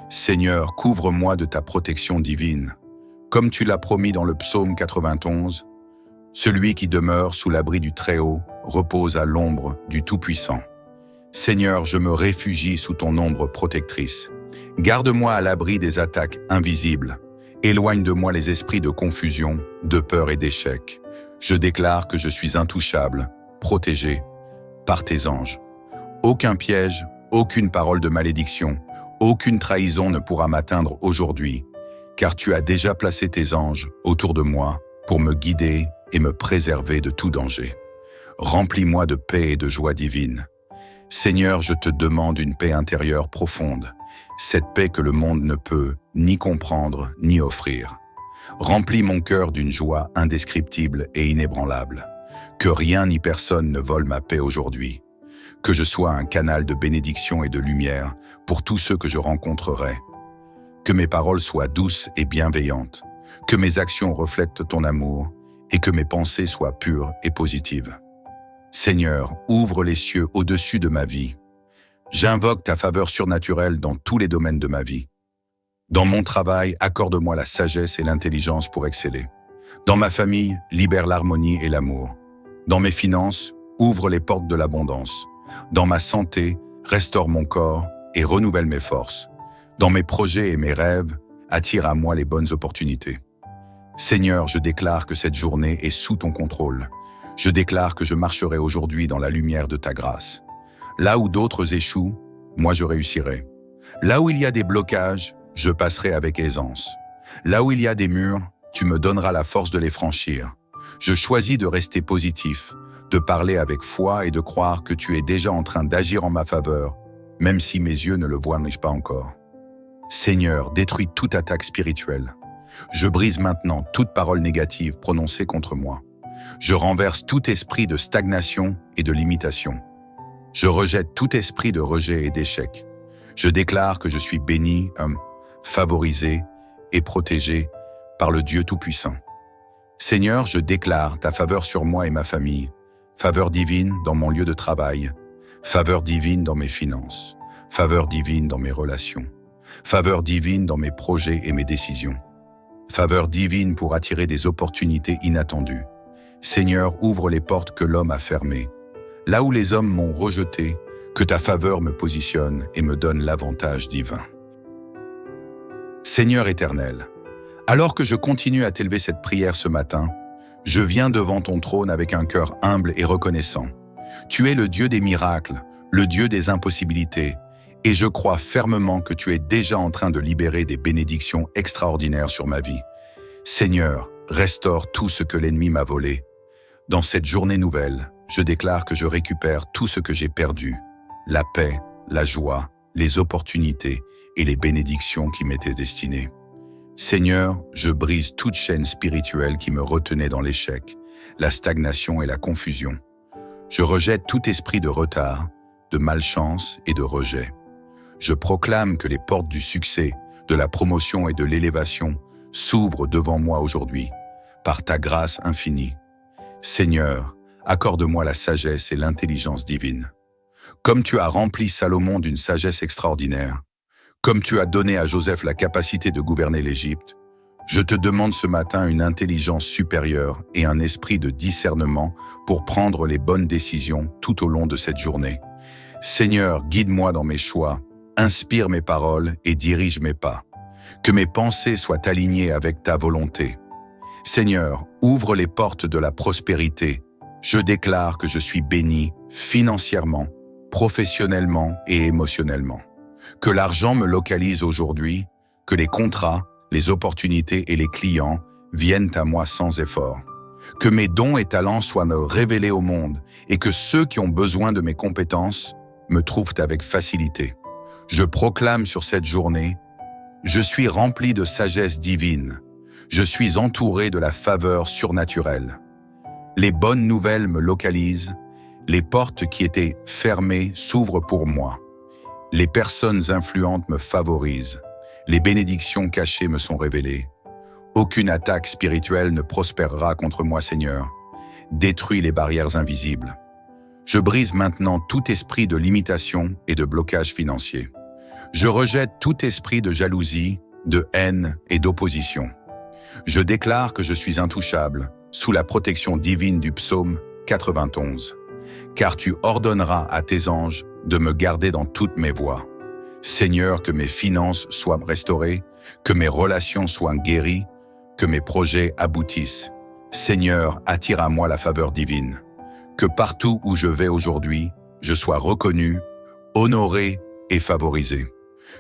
S1: Seigneur, couvre-moi de ta protection divine. Comme tu l'as promis dans le psaume 91, celui qui demeure sous l'abri du Très-Haut repose à l'ombre du Tout-Puissant. Seigneur, je me réfugie sous ton ombre protectrice. Garde-moi à l'abri des attaques invisibles. Éloigne de moi les esprits de confusion, de peur et d'échec. Je déclare que je suis intouchable, protégé par tes anges. Aucun piège, aucune parole de malédiction, aucune trahison ne pourra m'atteindre aujourd'hui, car tu as déjà placé tes anges autour de moi pour me guider et me préserver de tout danger. Remplis-moi de paix et de joie divine. Seigneur, je te demande une paix intérieure profonde, cette paix que le monde ne peut ni comprendre ni offrir. Remplis mon cœur d'une joie indescriptible et inébranlable. Que rien ni personne ne vole ma paix aujourd'hui. que je sois un canal de bénédiction et de lumière pour tous ceux que je rencontrerai. Que mes paroles soient douces et bienveillantes, que mes actions reflètent ton amour et que mes pensées soient pures et positives. Seigneur, ouvre les cieux au-dessus de ma vie. J'invoque ta faveur surnaturelle dans tous les domaines de ma vie. Dans mon travail, accorde-moi la sagesse et l'intelligence pour exceller. Dans ma famille, libère l'harmonie et l'amour. Dans mes finances, ouvre les portes de l'abondance. Dans ma santé, restaure mon corps et renouvelle mes forces. Dans mes projets et mes rêves, attire à moi les bonnes opportunités. Seigneur, je déclare que cette journée est sous ton contrôle. Je déclare que je marcherai aujourd'hui dans la lumière de ta grâce. Là où d'autres échouent, moi je réussirai. Là où il y a des blocages, je passerai avec aisance. Là où il y a des murs, tu me donneras la force de les franchir. Je choisis de rester positif, de parler avec foi et de croire que tu es déjà en train d'agir en ma faveur, même si mes yeux ne le voient pas encore. Seigneur, détruis toute attaque spirituelle. Je brise maintenant toute parole négative prononcée contre moi. Je renverse tout esprit de stagnation et de limitation. Je rejette tout esprit de rejet et d'échec. Je déclare que je suis béni, favorisé et protégé par le Dieu Tout-Puissant. Seigneur, je déclare ta faveur sur moi et ma famille, faveur divine dans mon lieu de travail, faveur divine dans mes finances, faveur divine dans mes relations, faveur divine dans mes projets et mes décisions, faveur divine pour attirer des opportunités inattendues. Seigneur, ouvre les portes que l'homme a fermées. Là où les hommes m'ont rejeté, que ta faveur me positionne et me donne l'avantage divin. Seigneur éternel, alors que je continue à t'élever cette prière ce matin, je viens devant ton trône avec un cœur humble et reconnaissant. Tu es le Dieu des miracles, le Dieu des impossibilités, et je crois fermement que tu es déjà en train de libérer des bénédictions extraordinaires sur ma vie. Seigneur, restaure tout ce que l'ennemi m'a volé. Dans cette journée nouvelle, je déclare que je récupère tout ce que j'ai perdu, la paix, la joie, les opportunités et les bénédictions qui m'étaient destinées. Seigneur, je brise toute chaîne spirituelle qui me retenait dans l'échec, la stagnation et la confusion. Je rejette tout esprit de retard, de malchance et de rejet. Je proclame que les portes du succès, de la promotion et de l'élévation s'ouvrent devant moi aujourd'hui, par ta grâce infinie. Seigneur, accorde-moi la sagesse et l'intelligence divine. Comme tu as rempli Salomon d'une sagesse extraordinaire, comme tu as donné à Joseph la capacité de gouverner l'Égypte, je te demande ce matin une intelligence supérieure et un esprit de discernement pour prendre les bonnes décisions tout au long de cette journée. Seigneur, guide-moi dans mes choix, inspire mes paroles et dirige mes pas. Que mes pensées soient alignées avec ta volonté. Seigneur, ouvre les portes de la prospérité. Je déclare que je suis béni financièrement, professionnellement et émotionnellement. Que l'argent me localise aujourd'hui, que les contrats, les opportunités et les clients viennent à moi sans effort. Que mes dons et talents soient révélés au monde et que ceux qui ont besoin de mes compétences me trouvent avec facilité. Je proclame sur cette journée, je suis rempli de sagesse divine. Je suis entouré de la faveur surnaturelle. Les bonnes nouvelles me localisent, les portes qui étaient fermées s'ouvrent pour moi. Les personnes influentes me favorisent, les bénédictions cachées me sont révélées. Aucune attaque spirituelle ne prospérera contre moi, Seigneur. Détruis les barrières invisibles. Je brise maintenant tout esprit de limitation et de blocage financier. Je rejette tout esprit de jalousie, de haine et d'opposition. Je déclare que je suis intouchable, sous la protection divine du psaume 91. Car tu ordonneras à tes anges de me garder dans toutes mes voies. Seigneur, que mes finances soient restaurées, que mes relations soient guéries, que mes projets aboutissent. Seigneur, attire à moi la faveur divine. Que partout où je vais aujourd'hui, je sois reconnu, honoré et favorisé.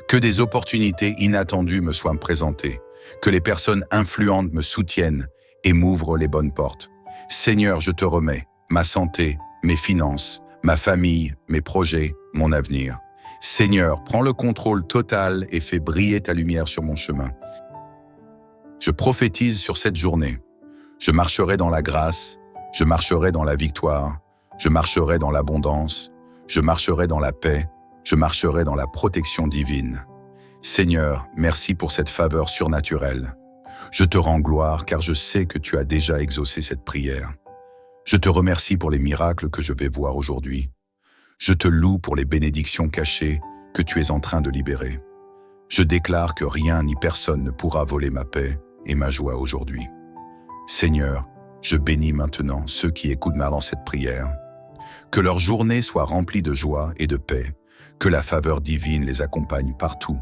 S1: Que des opportunités inattendues me soient présentées, que les personnes influentes me soutiennent et m'ouvrent les bonnes portes. Seigneur, je te remets ma santé, mes finances, ma famille, mes projets, mon avenir. Seigneur, prends le contrôle total et fais briller ta lumière sur mon chemin. Je prophétise sur cette journée. Je marcherai dans la grâce, je marcherai dans la victoire, je marcherai dans l'abondance, Je marcherai dans la paix, je marcherai dans la protection divine. Seigneur, merci pour cette faveur surnaturelle. Je te rends gloire car je sais que tu as déjà exaucé cette prière. Je te remercie pour les miracles que je vais voir aujourd'hui. Je te loue pour les bénédictions cachées que tu es en train de libérer. Je déclare que rien ni personne ne pourra voler ma paix et ma joie aujourd'hui. Seigneur, je bénis maintenant ceux qui écoutent dans cette prière. Que leur journée soit remplie de joie et de paix, que la faveur divine les accompagne partout,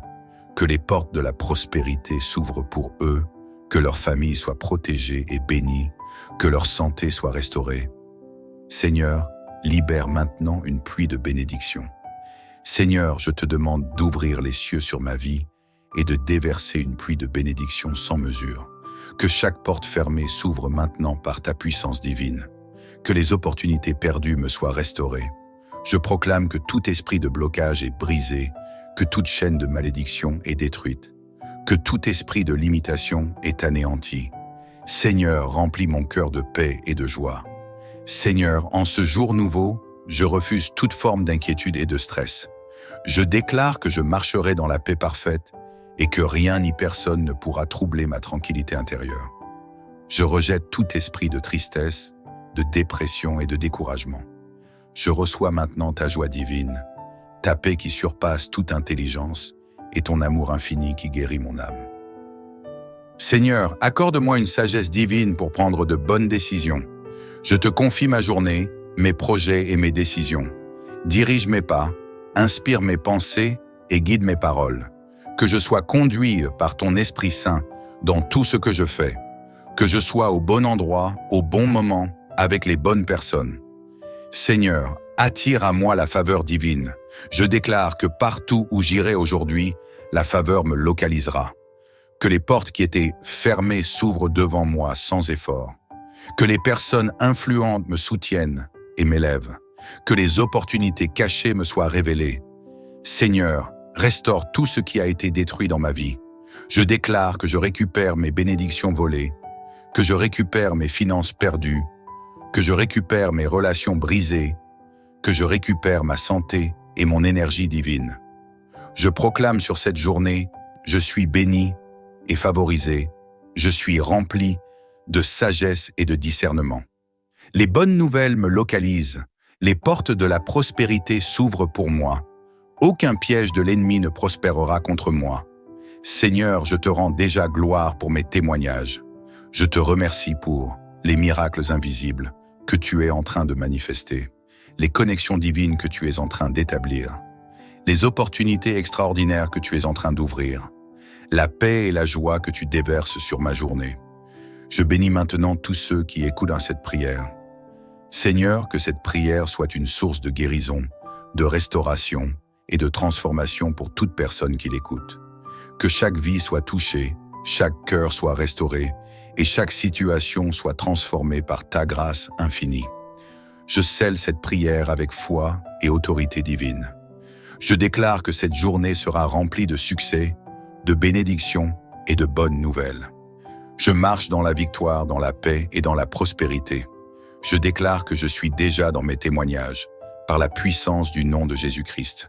S1: que les portes de la prospérité s'ouvrent pour eux, que leur famille soit protégée et bénie, que leur santé soit restaurée. Seigneur, libère maintenant une pluie de bénédictions. Seigneur, je te demande d'ouvrir les cieux sur ma vie et de déverser une pluie de bénédictions sans mesure. Que chaque porte fermée s'ouvre maintenant par ta puissance divine. Que les opportunités perdues me soient restaurées. Je proclame que tout esprit de blocage est brisé, que toute chaîne de malédiction est détruite, que tout esprit de limitation est anéanti. Seigneur, remplis mon cœur de paix et de joie. Seigneur, en ce jour nouveau, je refuse toute forme d'inquiétude et de stress. Je déclare que je marcherai dans la paix parfaite et que rien ni personne ne pourra troubler ma tranquillité intérieure. Je rejette tout esprit de tristesse, de dépression et de découragement. Je reçois maintenant ta joie divine, ta paix qui surpasse toute intelligence et ton amour infini qui guérit mon âme. Seigneur, accorde-moi une sagesse divine pour prendre de bonnes décisions. Je te confie ma journée, mes projets et mes décisions. Dirige mes pas, inspire mes pensées et guide mes paroles. Que je sois conduit par ton Esprit Saint dans tout ce que je fais. Que je sois au bon endroit, au bon moment, avec les bonnes personnes. Seigneur, attire à moi la faveur divine. Je déclare que partout où j'irai aujourd'hui, la faveur me localisera. Que les portes qui étaient fermées s'ouvrent devant moi sans effort. Que les personnes influentes me soutiennent et m'élèvent. Que les opportunités cachées me soient révélées. Seigneur, restaure tout ce qui a été détruit dans ma vie. Je déclare que je récupère mes bénédictions volées, que je récupère mes finances perdues, que je récupère mes relations brisées, que je récupère ma santé et mon énergie divine. Je proclame sur cette journée, je suis béni et favorisé, je suis rempli de sagesse et de discernement. Les bonnes nouvelles me localisent, les portes de la prospérité s'ouvrent pour moi. Aucun piège de l'ennemi ne prospérera contre moi. Seigneur, je te rends déjà gloire pour mes témoignages. Je te remercie pour les miracles invisibles que tu es en train de manifester, les connexions divines que tu es en train d'établir, les opportunités extraordinaires que tu es en train d'ouvrir, la paix et la joie que tu déverses sur ma journée. Je bénis maintenant tous ceux qui écoutent dans cette prière. Seigneur, que cette prière soit une source de guérison, de restauration et de transformation pour toute personne qui l'écoute. Que chaque vie soit touchée, chaque cœur soit restauré et chaque situation soit transformée par ta grâce infinie. Je scelle cette prière avec foi et autorité divine. Je déclare que cette journée sera remplie de succès, de bénédictions et de bonnes nouvelles. Je marche dans la victoire, dans la paix et dans la prospérité. Je déclare que je suis déjà dans mes témoignages, par la puissance du nom de Jésus-Christ.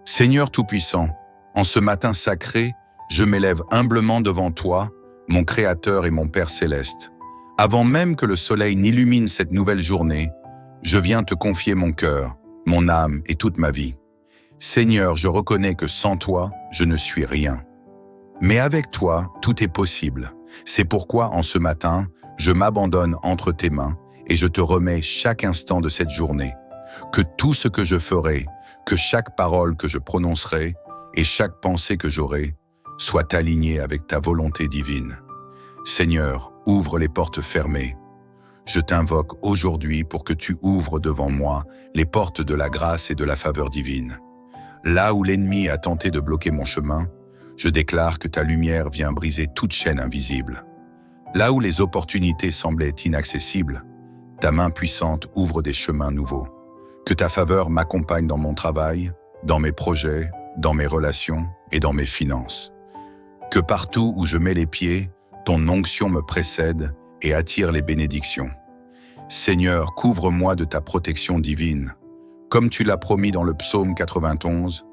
S1: Seigneur Tout-Puissant, en ce matin sacré, je m'élève humblement devant toi, mon Créateur et mon Père Céleste. Avant même que le soleil n'illumine cette nouvelle journée, je viens te confier mon cœur, mon âme et toute ma vie. Seigneur, je reconnais que sans toi, je ne suis rien. Mais avec toi, tout est possible. C'est pourquoi, en ce matin, je m'abandonne entre tes mains et je te remets chaque instant de cette journée. Que tout ce que je ferai, que chaque parole que je prononcerai et chaque pensée que j'aurai soit aligné avec ta volonté divine. Seigneur, ouvre les portes fermées. Je t'invoque aujourd'hui pour que tu ouvres devant moi les portes de la grâce et de la faveur divine. Là où l'ennemi a tenté de bloquer mon chemin, je déclare que ta lumière vient briser toute chaîne invisible. Là où les opportunités semblaient inaccessibles, ta main puissante ouvre des chemins nouveaux. Que ta faveur m'accompagne dans mon travail, dans mes projets, dans mes relations et dans mes finances. Que partout où je mets les pieds, ton onction me précède et attire les bénédictions. Seigneur, couvre-moi de ta protection divine. Comme tu l'as promis dans le psaume 91,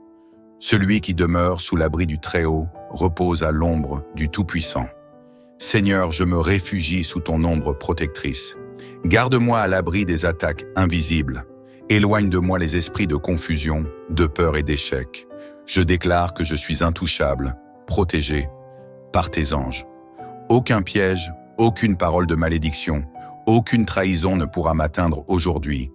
S1: celui qui demeure sous l'abri du Très-Haut repose à l'ombre du Tout-Puissant. Seigneur, je me réfugie sous ton ombre protectrice. Garde-moi à l'abri des attaques invisibles. Éloigne de moi les esprits de confusion, de peur et d'échec. Je déclare que je suis intouchable, protégé par tes anges. Aucun piège, aucune parole de malédiction, aucune trahison ne pourra m'atteindre aujourd'hui,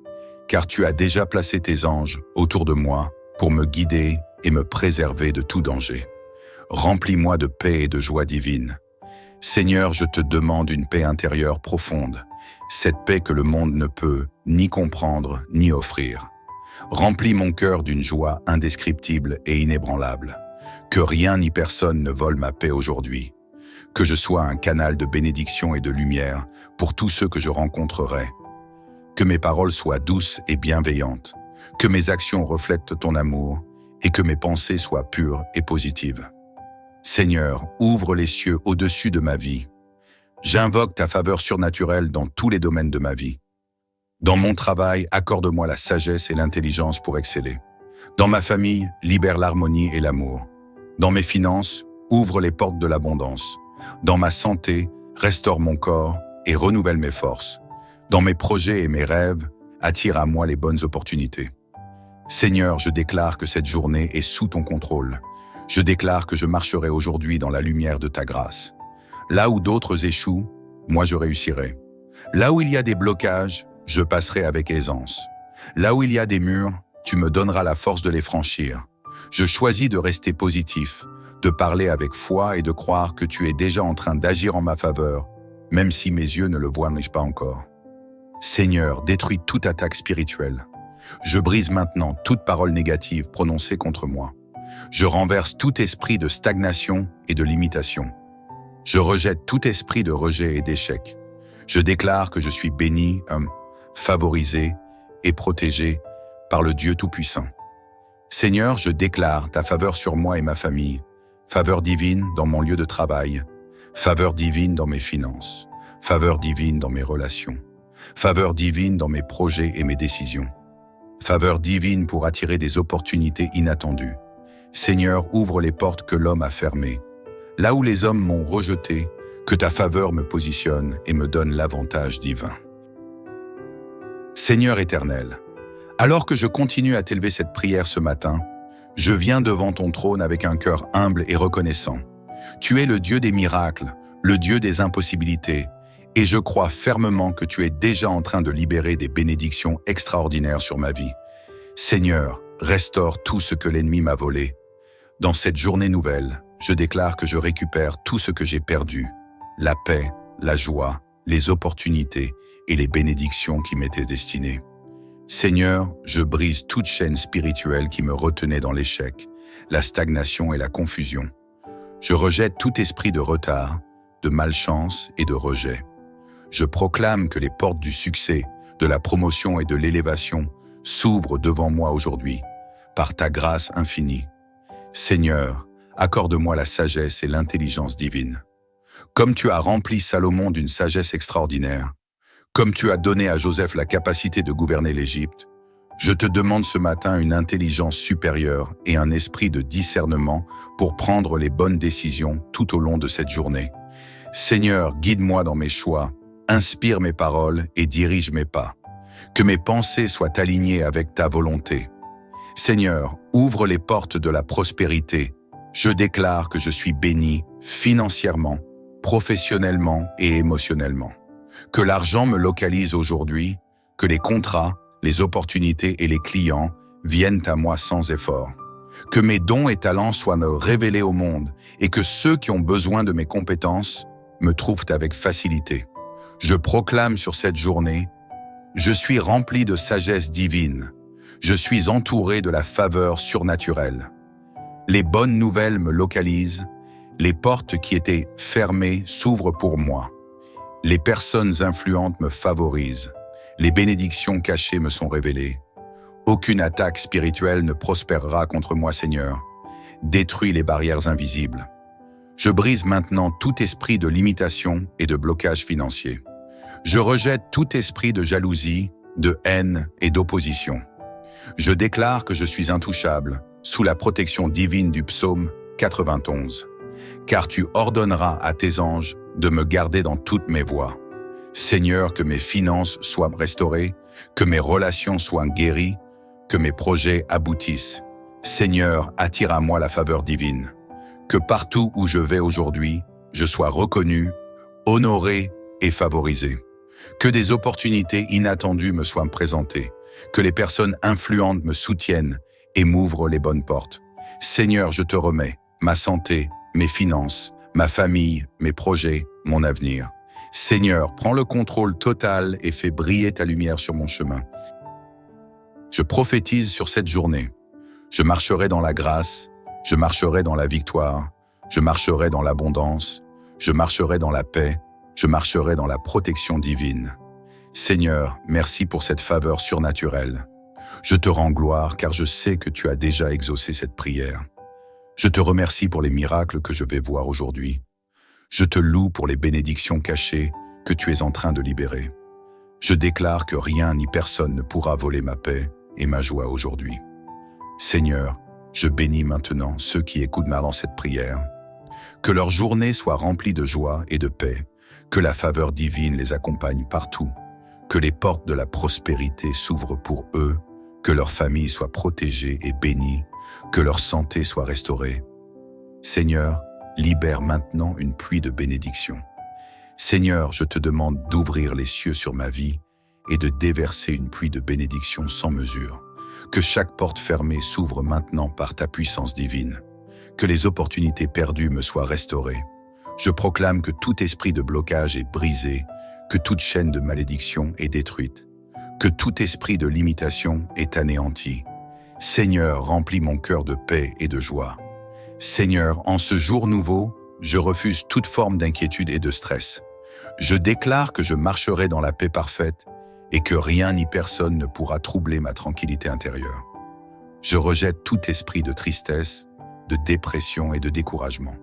S1: car tu as déjà placé tes anges autour de moi pour me guider et me préserver de tout danger. Remplis-moi de paix et de joie divine. Seigneur, je te demande une paix intérieure profonde, cette paix que le monde ne peut ni comprendre ni offrir. Remplis mon cœur d'une joie indescriptible et inébranlable. Que rien ni personne ne vole ma paix aujourd'hui. Que je sois un canal de bénédiction et de lumière pour tous ceux que je rencontrerai. Que mes paroles soient douces et bienveillantes. Que mes actions reflètent ton amour et que mes pensées soient pures et positives. Seigneur, ouvre les cieux au-dessus de ma vie. J'invoque ta faveur surnaturelle dans tous les domaines de ma vie. Dans mon travail, accorde-moi la sagesse et l'intelligence pour exceller. Dans ma famille, libère l'harmonie et l'amour. Dans mes finances, ouvre les portes de l'abondance. Dans ma santé, restaure mon corps et renouvelle mes forces. Dans mes projets et mes rêves, attire à moi les bonnes opportunités. Seigneur, je déclare que cette journée est sous ton contrôle. Je déclare que je marcherai aujourd'hui dans la lumière de ta grâce. Là où d'autres échouent, moi je réussirai. Là où il y a des blocages, je passerai avec aisance. Là où il y a des murs, tu me donneras la force de les franchir. Je choisis de rester positif, de parler avec foi et de croire que tu es déjà en train d'agir en ma faveur, même si mes yeux ne le voient pas encore. Seigneur, détruis toute attaque spirituelle. Je brise maintenant toute parole négative prononcée contre moi. Je renverse tout esprit de stagnation et de limitation. Je rejette tout esprit de rejet et d'échec. Je déclare que je suis béni, favorisé et protégé par le Dieu Tout-Puissant. Seigneur, je déclare ta faveur sur moi et ma famille, faveur divine dans mon lieu de travail, faveur divine dans mes finances, faveur divine dans mes relations, faveur divine dans mes projets et mes décisions, faveur divine pour attirer des opportunités inattendues. Seigneur, ouvre les portes que l'homme a fermées. Là où les hommes m'ont rejeté, que ta faveur me positionne et me donne l'avantage divin. Seigneur éternel, alors que je continue à t'élever cette prière ce matin, je viens devant ton trône avec un cœur humble et reconnaissant. Tu es le Dieu des miracles, le Dieu des impossibilités, et je crois fermement que tu es déjà en train de libérer des bénédictions extraordinaires sur ma vie. Seigneur, restaure tout ce que l'ennemi m'a volé. Dans cette journée nouvelle, je déclare que je récupère tout ce que j'ai perdu, la paix, la joie, les opportunités et les bénédictions qui m'étaient destinées. Seigneur, je brise toute chaîne spirituelle qui me retenait dans l'échec, la stagnation et la confusion. Je rejette tout esprit de retard, de malchance et de rejet. Je proclame que les portes du succès, de la promotion et de l'élévation s'ouvrent devant moi aujourd'hui, par ta grâce infinie. Seigneur, accorde-moi la sagesse et l'intelligence divine. Comme tu as rempli Salomon d'une sagesse extraordinaire, comme tu as donné à Joseph la capacité de gouverner l'Égypte, je te demande ce matin une intelligence supérieure et un esprit de discernement pour prendre les bonnes décisions tout au long de cette journée. Seigneur, guide-moi dans mes choix, inspire mes paroles et dirige mes pas. Que mes pensées soient alignées avec ta volonté. Seigneur, ouvre les portes de la prospérité. Je déclare que je suis béni financièrement, professionnellement et émotionnellement. Que l'argent me localise aujourd'hui, que les contrats, les opportunités et les clients viennent à moi sans effort. Que mes dons et talents soient révélés au monde et que ceux qui ont besoin de mes compétences me trouvent avec facilité. Je proclame sur cette journée, je suis rempli de sagesse divine. Je suis entouré de la faveur surnaturelle. Les bonnes nouvelles me localisent, les portes qui étaient fermées s'ouvrent pour moi. Les personnes influentes me favorisent, les bénédictions cachées me sont révélées. Aucune attaque spirituelle ne prospérera contre moi, Seigneur. Détruis les barrières invisibles. Je brise maintenant tout esprit de limitation et de blocage financier. Je rejette tout esprit de jalousie, de haine et d'opposition. Je déclare que je suis intouchable, sous la protection divine du psaume 91. Car tu ordonneras à tes anges de me garder dans toutes mes voies. Seigneur, que mes finances soient restaurées, que mes relations soient guéries, que mes projets aboutissent. Seigneur, attire à moi la faveur divine. Que partout où je vais aujourd'hui, je sois reconnu, honoré et favorisé. Que des opportunités inattendues me soient présentées. Que les personnes influentes me soutiennent et m'ouvrent les bonnes portes. Seigneur, je te remets ma santé, mes finances, ma famille, mes projets, mon avenir. Seigneur, prends le contrôle total et fais briller ta lumière sur mon chemin. Je prophétise sur cette journée. Je marcherai dans la grâce, je marcherai dans la victoire, je marcherai dans l'abondance, je marcherai dans la paix, je marcherai dans la protection divine. Seigneur, merci pour cette faveur surnaturelle. Je te rends gloire car je sais que tu as déjà exaucé cette prière. Je te remercie pour les miracles que je vais voir aujourd'hui. Je te loue pour les bénédictions cachées que tu es en train de libérer. Je déclare que rien ni personne ne pourra voler ma paix et ma joie aujourd'hui. Seigneur, je bénis maintenant ceux qui écoutent dans cette prière. Que leur journée soit remplie de joie et de paix, que la faveur divine les accompagne partout, que les portes de la prospérité s'ouvrent pour eux, que leur famille soit protégée et bénie, que leur santé soit restaurée. Seigneur, libère maintenant une pluie de bénédictions. Seigneur, je te demande d'ouvrir les cieux sur ma vie et de déverser une pluie de bénédictions sans mesure. Que chaque porte fermée s'ouvre maintenant par ta puissance divine. Que les opportunités perdues me soient restaurées. Je proclame que tout esprit de blocage est brisé, que toute chaîne de malédiction est détruite, que tout esprit de limitation est anéanti. Seigneur, remplis mon cœur de paix et de joie. Seigneur, en ce jour nouveau, je refuse toute forme d'inquiétude et de stress. Je déclare que je marcherai dans la paix parfaite et que rien ni personne ne pourra troubler ma tranquillité intérieure. Je rejette tout esprit de tristesse, de dépression et de découragement.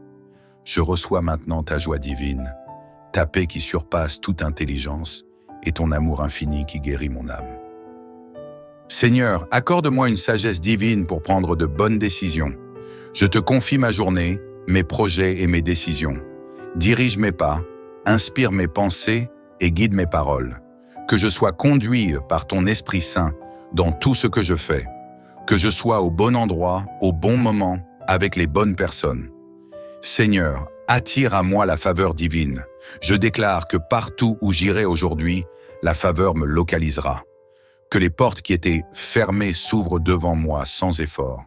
S1: Je reçois maintenant ta joie divine, ta paix qui surpasse toute intelligence et ton amour infini qui guérit mon âme. Seigneur, accorde-moi une sagesse divine pour prendre de bonnes décisions. Je te confie ma journée, mes projets et mes décisions. Dirige mes pas, inspire mes pensées et guide mes paroles. Que je sois conduit par ton Esprit Saint dans tout ce que je fais. Que je sois au bon endroit, au bon moment, avec les bonnes personnes. Seigneur, attire à moi la faveur divine. Je déclare que partout où j'irai aujourd'hui, la faveur me localisera. Que les portes qui étaient fermées s'ouvrent devant moi sans effort.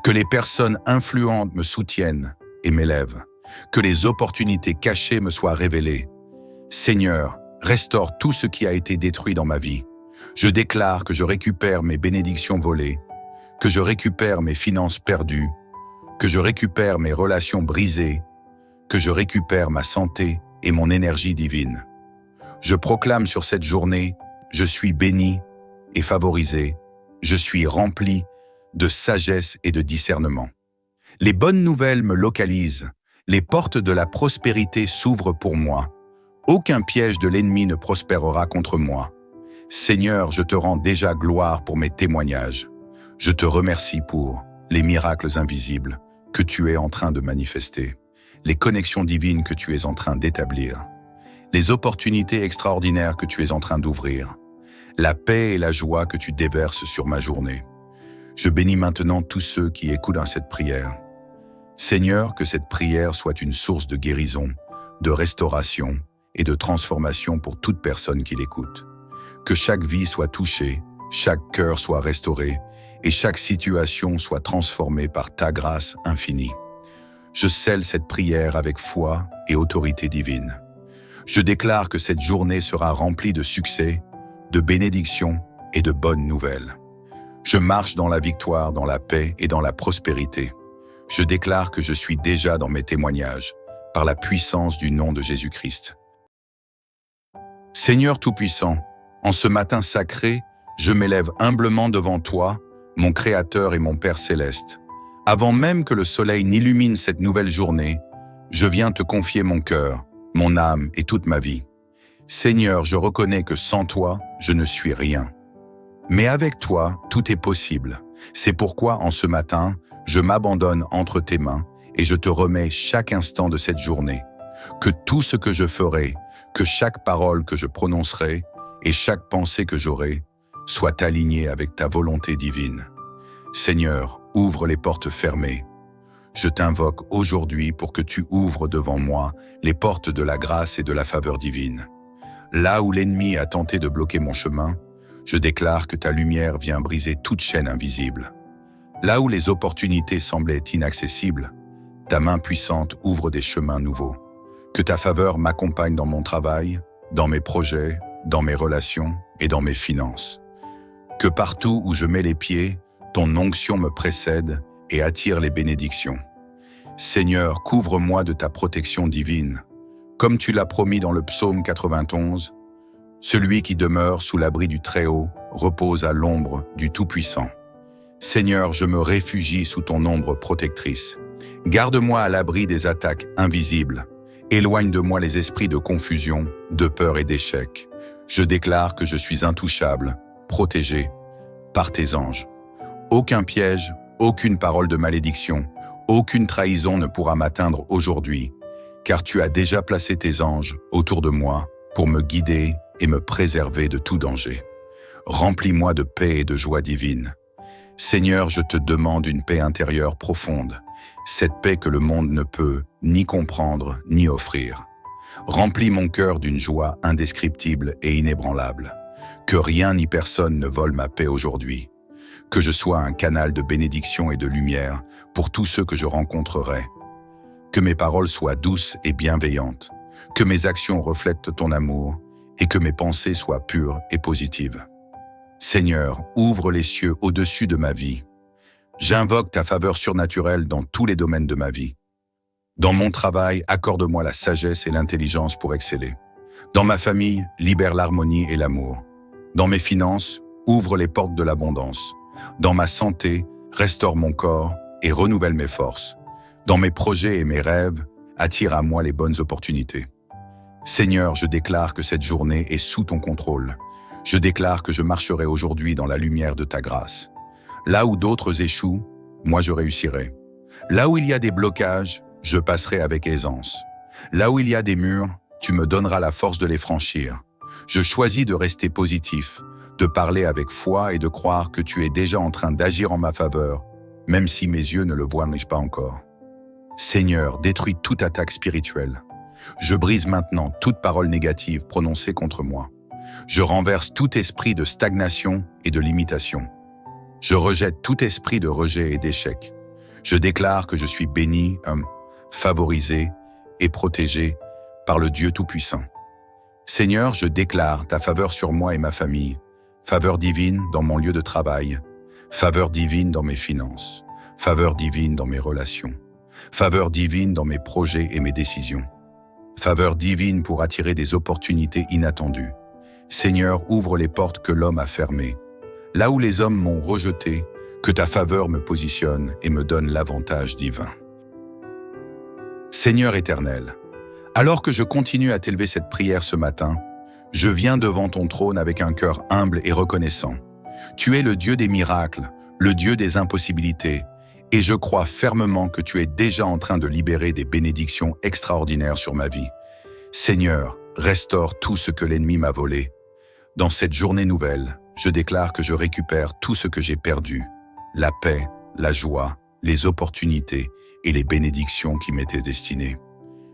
S1: Que les personnes influentes me soutiennent et m'élèvent. Que les opportunités cachées me soient révélées. Seigneur, restaure tout ce qui a été détruit dans ma vie. Je déclare que je récupère mes bénédictions volées, que je récupère mes finances perdues, que je récupère mes relations brisées, que je récupère ma santé et mon énergie divine. Je proclame sur cette journée, je suis béni et favorisé, je suis rempli de sagesse et de discernement. Les bonnes nouvelles me localisent, les portes de la prospérité s'ouvrent pour moi. Aucun piège de l'ennemi ne prospérera contre moi. Seigneur, je te rends déjà gloire pour mes témoignages. Je te remercie pour les miracles invisibles que tu es en train de manifester, les connexions divines que tu es en train d'établir, les opportunités extraordinaires que tu es en train d'ouvrir, la paix et la joie que tu déverses sur ma journée. Je bénis maintenant tous ceux qui écoutent cette prière. Seigneur, que cette prière soit une source de guérison, de restauration et de transformation pour toute personne qui l'écoute. Que chaque vie soit touchée, chaque cœur soit restauré et chaque situation soit transformée par ta grâce infinie. Je scelle cette prière avec foi et autorité divine. Je déclare que cette journée sera remplie de succès, de bénédictions et de bonnes nouvelles. Je marche dans la victoire, dans la paix et dans la prospérité. Je déclare que je suis déjà dans mes témoignages, par la puissance du nom de Jésus-Christ. Seigneur Tout-Puissant, en ce matin sacré, je m'élève humblement devant toi, mon Créateur et mon Père Céleste. Avant même que le soleil n'illumine cette nouvelle journée, je viens te confier mon cœur, mon âme et toute ma vie. Seigneur, je reconnais que sans toi, je ne suis rien. Mais avec toi, tout est possible. C'est pourquoi, en ce matin, je m'abandonne entre tes mains et je te remets chaque instant de cette journée. Que tout ce que je ferai, que chaque parole que je prononcerai et chaque pensée que j'aurai soit alignée avec ta volonté divine. Seigneur, ouvre les portes fermées. Je t'invoque aujourd'hui pour que tu ouvres devant moi les portes de la grâce et de la faveur divine. Là où l'ennemi a tenté de bloquer mon chemin, je déclare que ta lumière vient briser toute chaîne invisible. Là où les opportunités semblaient inaccessibles, ta main puissante ouvre des chemins nouveaux. Que ta faveur m'accompagne dans mon travail, dans mes projets, dans mes relations et dans mes finances. Que partout où je mets les pieds, ton onction me précède et attire les bénédictions. Seigneur, couvre-moi de ta protection divine. Comme tu l'as promis dans le psaume 91, celui qui demeure sous l'abri du Très-Haut repose à l'ombre du Tout-Puissant. Seigneur, je me réfugie sous ton ombre protectrice. Garde-moi à l'abri des attaques invisibles. Éloigne de moi les esprits de confusion, de peur et d'échec. Je déclare que je suis intouchable, protégé par tes anges. Aucun piège, aucune parole de malédiction, aucune trahison ne pourra m'atteindre aujourd'hui, car tu as déjà placé tes anges autour de moi pour me guider et me préserver de tout danger. Remplis-moi de paix et de joie divine. Seigneur, je te demande une paix intérieure profonde, cette paix que le monde ne peut ni comprendre ni offrir. Remplis mon cœur d'une joie indescriptible et inébranlable. Que rien ni personne ne vole ma paix aujourd'hui. Que je sois un canal de bénédiction et de lumière pour tous ceux que je rencontrerai. Que mes paroles soient douces et bienveillantes. Que mes actions reflètent ton amour et que mes pensées soient pures et positives. Seigneur, ouvre les cieux au-dessus de ma vie. J'invoque ta faveur surnaturelle dans tous les domaines de ma vie. Dans mon travail, accorde-moi la sagesse et l'intelligence pour exceller. Dans ma famille, libère l'harmonie et l'amour. Dans mes finances, ouvre les portes de l'abondance. Dans ma santé, restaure mon corps et renouvelle mes forces. Dans mes projets et mes rêves, attire à moi les bonnes opportunités. Seigneur, je déclare que cette journée est sous ton contrôle. Je déclare que je marcherai aujourd'hui dans la lumière de ta grâce. Là où d'autres échouent, moi je réussirai. Là où il y a des blocages, je passerai avec aisance. Là où il y a des murs, tu me donneras la force de les franchir. Je choisis de rester positif, de parler avec foi et de croire que tu es déjà en train d'agir en ma faveur, même si mes yeux ne le voient pas encore. Seigneur, détruis toute attaque spirituelle. Je brise maintenant toute parole négative prononcée contre moi. Je renverse tout esprit de stagnation et de limitation. Je rejette tout esprit de rejet et d'échec. Je déclare que je suis béni, favorisé et protégé par le Dieu Tout-Puissant. Seigneur, je déclare ta faveur sur moi et ma famille, faveur divine dans mon lieu de travail, faveur divine dans mes finances, faveur divine dans mes relations, faveur divine dans mes projets et mes décisions, faveur divine pour attirer des opportunités inattendues. Seigneur, ouvre les portes que l'homme a fermées. Là où les hommes m'ont rejeté, que ta faveur me positionne et me donne l'avantage divin. Seigneur éternel, alors que je continue à t'élever cette prière ce matin, je viens devant ton trône avec un cœur humble et reconnaissant. Tu es le Dieu des miracles, le Dieu des impossibilités, et je crois fermement que tu es déjà en train de libérer des bénédictions extraordinaires sur ma vie. Seigneur, restaure tout ce que l'ennemi m'a volé. Dans cette journée nouvelle, je déclare que je récupère tout ce que j'ai perdu, la paix, la joie, les opportunités et les bénédictions qui m'étaient destinées.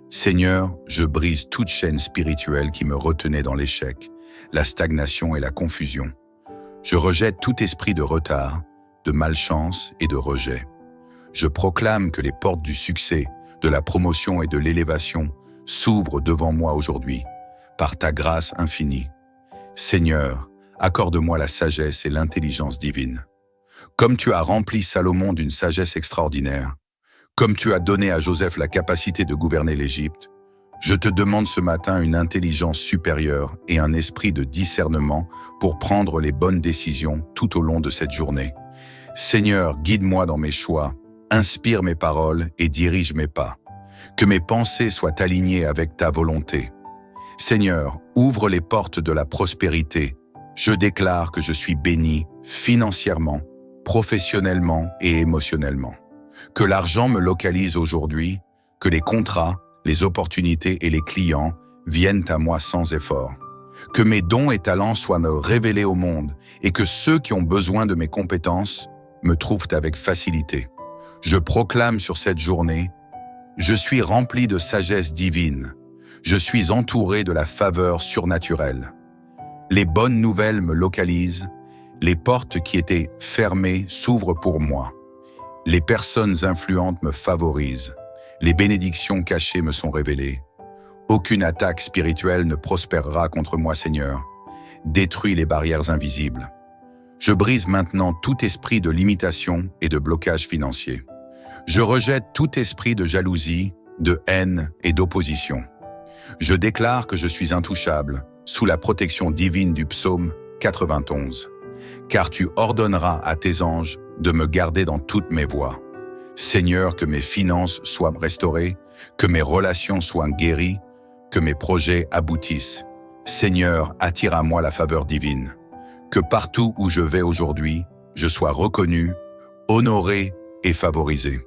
S1: Seigneur, je brise toute chaîne spirituelle qui me retenait dans l'échec, la stagnation et la confusion. Je rejette tout esprit de retard, de malchance et de rejet. Je proclame que les portes du succès, de la promotion et de l'élévation s'ouvrent devant moi aujourd'hui, par ta grâce infinie. Seigneur, accorde-moi la sagesse et l'intelligence divine. Comme tu as rempli Salomon d'une sagesse extraordinaire, comme tu as donné à Joseph la capacité de gouverner l'Égypte, je te demande ce matin une intelligence supérieure et un esprit de discernement pour prendre les bonnes décisions tout au long de cette journée. Seigneur, guide-moi dans mes choix, inspire mes paroles et dirige mes pas. Que mes pensées soient alignées avec ta volonté. Seigneur, ouvre les portes de la prospérité, Je déclare que je suis béni financièrement, professionnellement et émotionnellement. Que l'argent me localise aujourd'hui, que les contrats, les opportunités et les clients viennent à moi sans effort. Que mes dons et talents soient révélés au monde et que ceux qui ont besoin de mes compétences me trouvent avec facilité. Je proclame sur cette journée, je suis rempli de sagesse divine. Je suis entouré de la faveur surnaturelle. Les bonnes nouvelles me localisent, les portes qui étaient fermées s'ouvrent pour moi. Les personnes influentes me favorisent, les bénédictions cachées me sont révélées. Aucune attaque spirituelle ne prospérera contre moi, Seigneur. Détruis les barrières invisibles. Je brise maintenant tout esprit de limitation et de blocage financier. Je rejette tout esprit de jalousie, de haine et d'opposition. Je déclare que je suis intouchable, sous la protection divine du psaume 91. Car tu ordonneras à tes anges de me garder dans toutes mes voies. Seigneur, que mes finances soient restaurées, que mes relations soient guéries, que mes projets aboutissent. Seigneur, attire à moi la faveur divine. Que partout où je vais aujourd'hui, je sois reconnu, honoré et favorisé.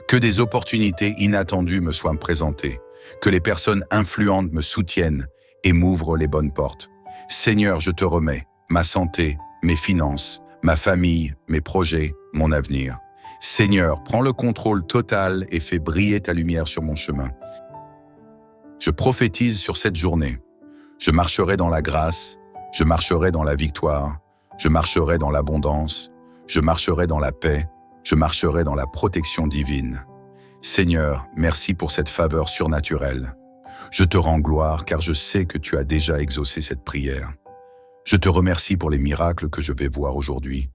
S1: Que des opportunités inattendues me soient présentées, que les personnes influentes me soutiennent et m'ouvrent les bonnes portes. Seigneur, je te remets ma santé, mes finances, ma famille, mes projets, mon avenir. Seigneur, prends le contrôle total et fais briller ta lumière sur mon chemin. Je prophétise sur cette journée. Je marcherai dans la grâce, je marcherai dans la victoire, je marcherai dans l'abondance, je marcherai dans la paix, je marcherai dans la protection divine. Seigneur, merci pour cette faveur surnaturelle. Je te rends gloire car je sais que tu as déjà exaucé cette prière. Je te remercie pour les miracles que je vais voir aujourd'hui.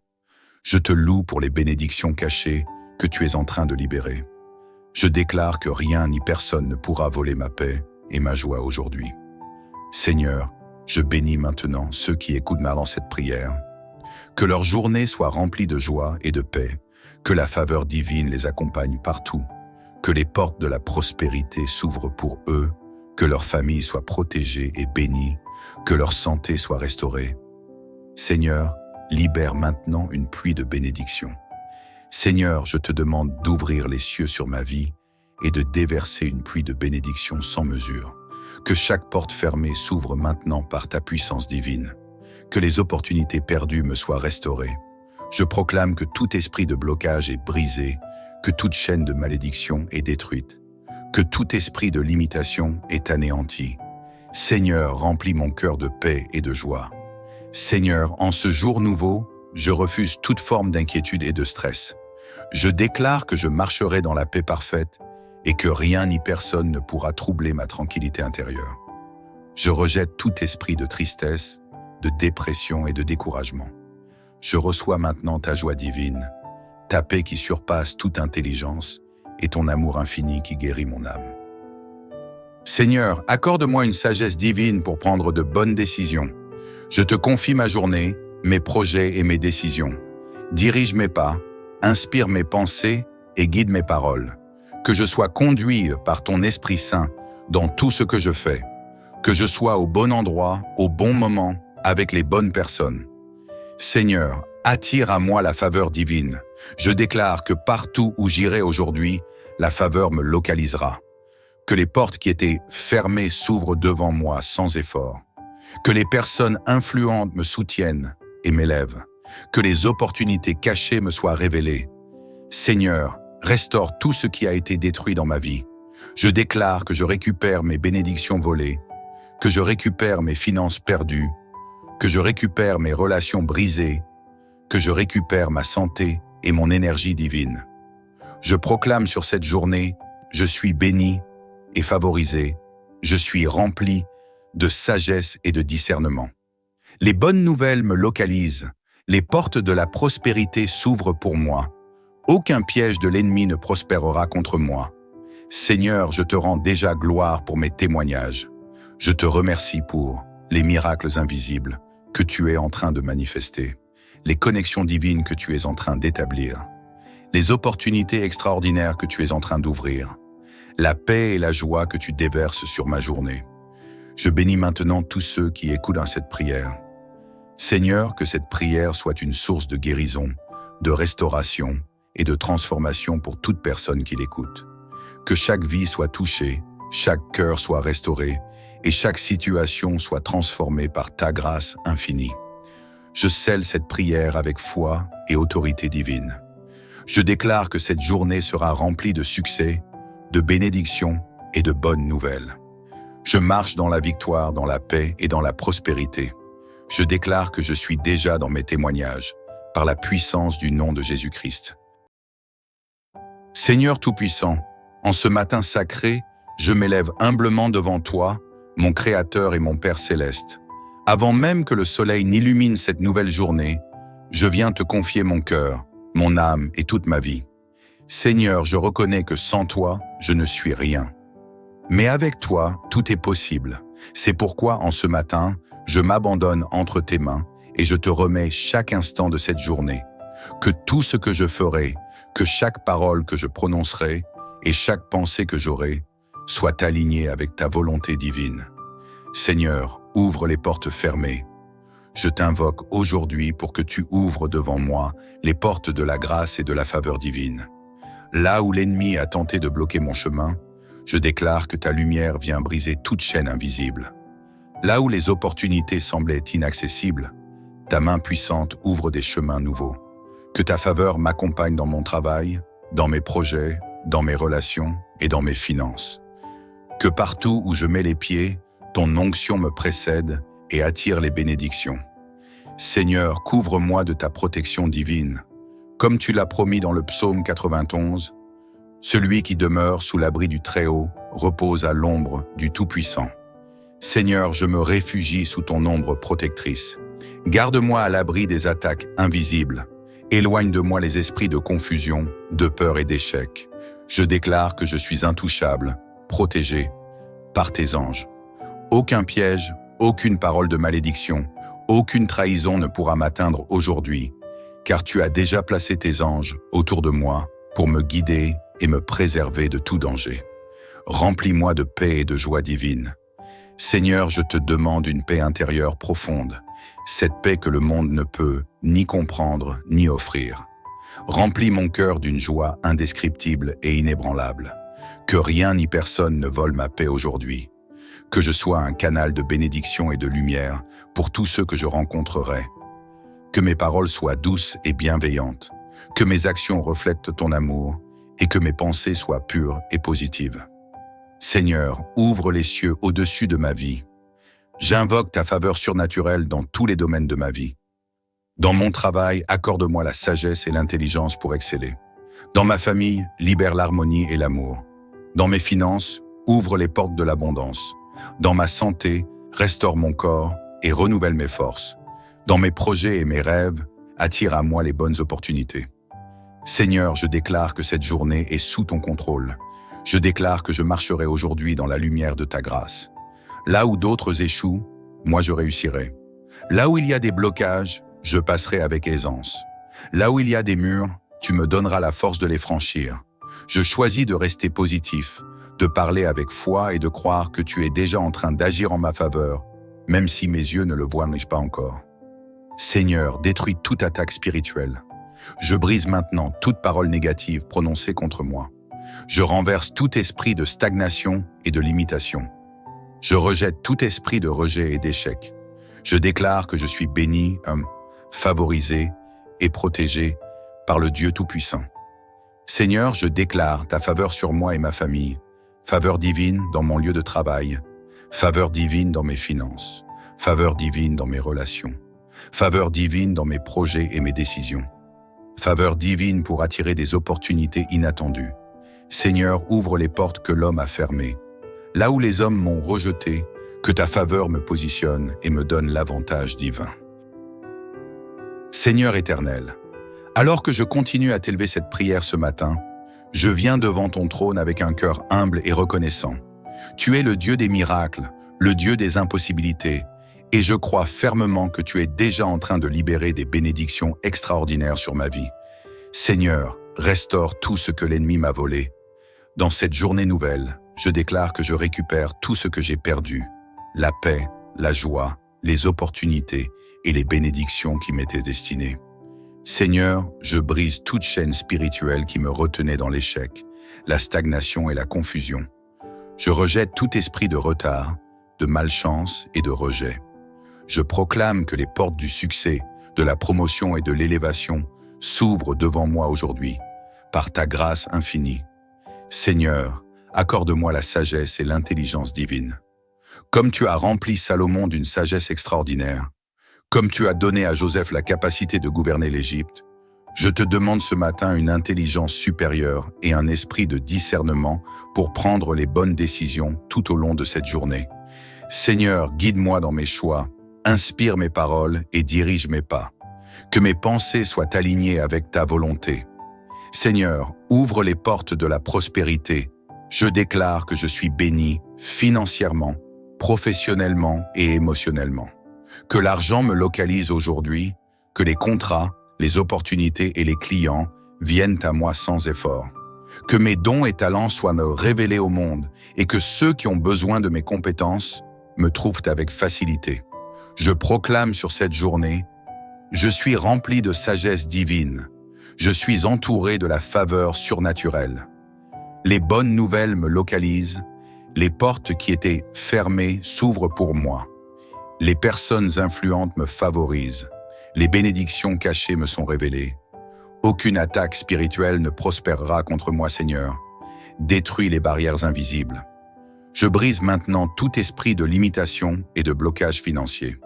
S1: Je te loue pour les bénédictions cachées que tu es en train de libérer. Je déclare que rien ni personne ne pourra voler ma paix et ma joie aujourd'hui. Seigneur, je bénis maintenant ceux qui écoutent maintenant cette prière. Que leur journée soit remplie de joie et de paix, que la faveur divine les accompagne partout, que les portes de la prospérité s'ouvrent pour eux, que leur famille soit protégée et bénie, que leur santé soit restaurée. Seigneur, libère maintenant une pluie de bénédictions. Seigneur, je te demande d'ouvrir les cieux sur ma vie et de déverser une pluie de bénédictions sans mesure. Que chaque porte fermée s'ouvre maintenant par ta puissance divine. Que les opportunités perdues me soient restaurées. Je proclame que tout esprit de blocage est brisé, que toute chaîne de malédiction est détruite, que tout esprit de limitation est anéanti. Seigneur, remplis mon cœur de paix et de joie. Seigneur, en ce jour nouveau, je refuse toute forme d'inquiétude et de stress. Je déclare que je marcherai dans la paix parfaite et que rien ni personne ne pourra troubler ma tranquillité intérieure. Je rejette tout esprit de tristesse, de dépression et de découragement. Je reçois maintenant ta joie divine, ta paix qui surpasse toute intelligence et ton amour infini qui guérit mon âme. Seigneur, accorde-moi une sagesse divine pour prendre de bonnes décisions. Je te confie ma journée, mes projets et mes décisions. Dirige mes pas, inspire mes pensées et guide mes paroles. Que je sois conduit par ton Esprit Saint dans tout ce que je fais. Que je sois au bon endroit, au bon moment, avec les bonnes personnes. Seigneur, attire à moi la faveur divine. Je déclare que partout où j'irai aujourd'hui, la faveur me localisera. Que les portes qui étaient fermées s'ouvrent devant moi sans effort. Que les personnes influentes me soutiennent et m'élèvent. Que les opportunités cachées me soient révélées. Seigneur, restaure tout ce qui a été détruit dans ma vie. Je déclare que je récupère mes bénédictions volées, que je récupère mes finances perdues, que je récupère mes relations brisées, que je récupère ma santé et mon énergie divine. Je proclame sur cette journée, je suis béni et favorisé, je suis rempli de sagesse et de discernement. Les bonnes nouvelles me localisent, les portes de la prospérité s'ouvrent pour moi. Aucun piège de l'ennemi ne prospérera contre moi. Seigneur, je te rends déjà gloire pour mes témoignages. Je te remercie pour les miracles invisibles que tu es en train de manifester, les connexions divines que tu es en train d'établir, les opportunités extraordinaires que tu es en train d'ouvrir, la paix et la joie que tu déverses sur ma journée. Je bénis maintenant tous ceux qui écoutent cette prière. Seigneur, que cette prière soit une source de guérison, de restauration et de transformation pour toute personne qui l'écoute. Que chaque vie soit touchée, chaque cœur soit restauré et chaque situation soit transformée par ta grâce infinie. Je scelle cette prière avec foi et autorité divine. Je déclare que cette journée sera remplie de succès, de bénédictions et de bonnes nouvelles. Je marche dans la victoire, dans la paix et dans la prospérité. Je déclare que je suis déjà dans mes témoignages, par la puissance du nom de Jésus-Christ. Seigneur Tout-Puissant, en ce matin sacré, je m'élève humblement devant toi, mon Créateur et mon Père Céleste. Avant même que le soleil n'illumine cette nouvelle journée, je viens te confier mon cœur, mon âme et toute ma vie. Seigneur, je reconnais que sans toi, je ne suis rien. Mais avec toi, tout est possible. C'est pourquoi, en ce matin, je m'abandonne entre tes mains et je te remets chaque instant de cette journée. Que tout ce que je ferai, que chaque parole que je prononcerai et chaque pensée que j'aurai soit aligné avec ta volonté divine. Seigneur, ouvre les portes fermées. Je t'invoque aujourd'hui pour que tu ouvres devant moi les portes de la grâce et de la faveur divine. Là où l'ennemi a tenté de bloquer mon chemin, je déclare que ta lumière vient briser toute chaîne invisible. Là où les opportunités semblaient inaccessibles, ta main puissante ouvre des chemins nouveaux. Que ta faveur m'accompagne dans mon travail, dans mes projets, dans mes relations et dans mes finances. Que partout où je mets les pieds, ton onction me précède et attire les bénédictions. Seigneur, couvre-moi de ta protection divine. Comme tu l'as promis dans le psaume 91, celui qui demeure sous l'abri du Très-Haut repose à l'ombre du Tout-Puissant. Seigneur, je me réfugie sous ton ombre protectrice. Garde-moi à l'abri des attaques invisibles. Éloigne de moi les esprits de confusion, de peur et d'échec. Je déclare que je suis intouchable, protégé par tes anges. Aucun piège, aucune parole de malédiction, aucune trahison ne pourra m'atteindre aujourd'hui, car tu as déjà placé tes anges autour de moi pour me guider et me préserver de tout danger. Remplis-moi de paix et de joie divine. Seigneur, je te demande une paix intérieure profonde, cette paix que le monde ne peut ni comprendre ni offrir. Remplis mon cœur d'une joie indescriptible et inébranlable. Que rien ni personne ne vole ma paix aujourd'hui. Que je sois un canal de bénédiction et de lumière pour tous ceux que je rencontrerai. Que mes paroles soient douces et bienveillantes. Que mes actions reflètent ton amour et que mes pensées soient pures et positives. Seigneur, ouvre les cieux au-dessus de ma vie. J'invoque ta faveur surnaturelle dans tous les domaines de ma vie. Dans mon travail, accorde-moi la sagesse et l'intelligence pour exceller. Dans ma famille, libère l'harmonie et l'amour. Dans mes finances, ouvre les portes de l'abondance. Dans ma santé, restaure mon corps et renouvelle mes forces. Dans mes projets et mes rêves, attire à moi les bonnes opportunités. Seigneur, je déclare que cette journée est sous ton contrôle. Je déclare que je marcherai aujourd'hui dans la lumière de ta grâce. Là où d'autres échouent, moi je réussirai. Là où il y a des blocages, je passerai avec aisance. Là où il y a des murs, tu me donneras la force de les franchir. Je choisis de rester positif, de parler avec foi et de croire que tu es déjà en train d'agir en ma faveur, même si mes yeux ne le voient pas encore. Seigneur, détruis toute attaque spirituelle. Je brise maintenant toute parole négative prononcée contre moi. Je renverse tout esprit de stagnation et de limitation. Je rejette tout esprit de rejet et d'échec. Je déclare que je suis béni, favorisé et protégé par le Dieu Tout-Puissant. Seigneur, je déclare ta faveur sur moi et ma famille, faveur divine dans mon lieu de travail, faveur divine dans mes finances, faveur divine dans mes relations, faveur divine dans mes projets et mes décisions, faveur divine pour attirer des opportunités inattendues. Seigneur, ouvre les portes que l'homme a fermées. Là où les hommes m'ont rejeté, que ta faveur me positionne et me donne l'avantage divin. Seigneur éternel, alors que je continue à t'élever cette prière ce matin, je viens devant ton trône avec un cœur humble et reconnaissant. Tu es le Dieu des miracles, le Dieu des impossibilités, et je crois fermement que tu es déjà en train de libérer des bénédictions extraordinaires sur ma vie. Seigneur, restaure tout ce que l'ennemi m'a volé. Dans cette journée nouvelle, je déclare que je récupère tout ce que j'ai perdu, la paix, la joie, les opportunités et les bénédictions qui m'étaient destinées. Seigneur, je brise toute chaîne spirituelle qui me retenait dans l'échec, la stagnation et la confusion. Je rejette tout esprit de retard, de malchance et de rejet. Je proclame que les portes du succès, de la promotion et de l'élévation s'ouvrent devant moi aujourd'hui, par ta grâce infinie. Seigneur, accorde-moi la sagesse et l'intelligence divine. Comme tu as rempli Salomon d'une sagesse extraordinaire, comme tu as donné à Joseph la capacité de gouverner l'Égypte, je te demande ce matin une intelligence supérieure et un esprit de discernement pour prendre les bonnes décisions tout au long de cette journée. Seigneur, guide-moi dans mes choix, inspire mes paroles et dirige mes pas. Que mes pensées soient alignées avec ta volonté. Seigneur, ouvre les portes de la prospérité. Je déclare que je suis béni financièrement, professionnellement et émotionnellement. Que l'argent me localise aujourd'hui, que les contrats, les opportunités et les clients viennent à moi sans effort. Que mes dons et talents soient révélés au monde et que ceux qui ont besoin de mes compétences me trouvent avec facilité. Je proclame sur cette journée, je suis rempli de sagesse divine. Je suis entouré de la faveur surnaturelle. Les bonnes nouvelles me localisent, les portes qui étaient fermées s'ouvrent pour moi. Les personnes influentes me favorisent, les bénédictions cachées me sont révélées. Aucune attaque spirituelle ne prospérera contre moi, Seigneur. Détruis les barrières invisibles. Je brise maintenant tout esprit de limitation et de blocage financier.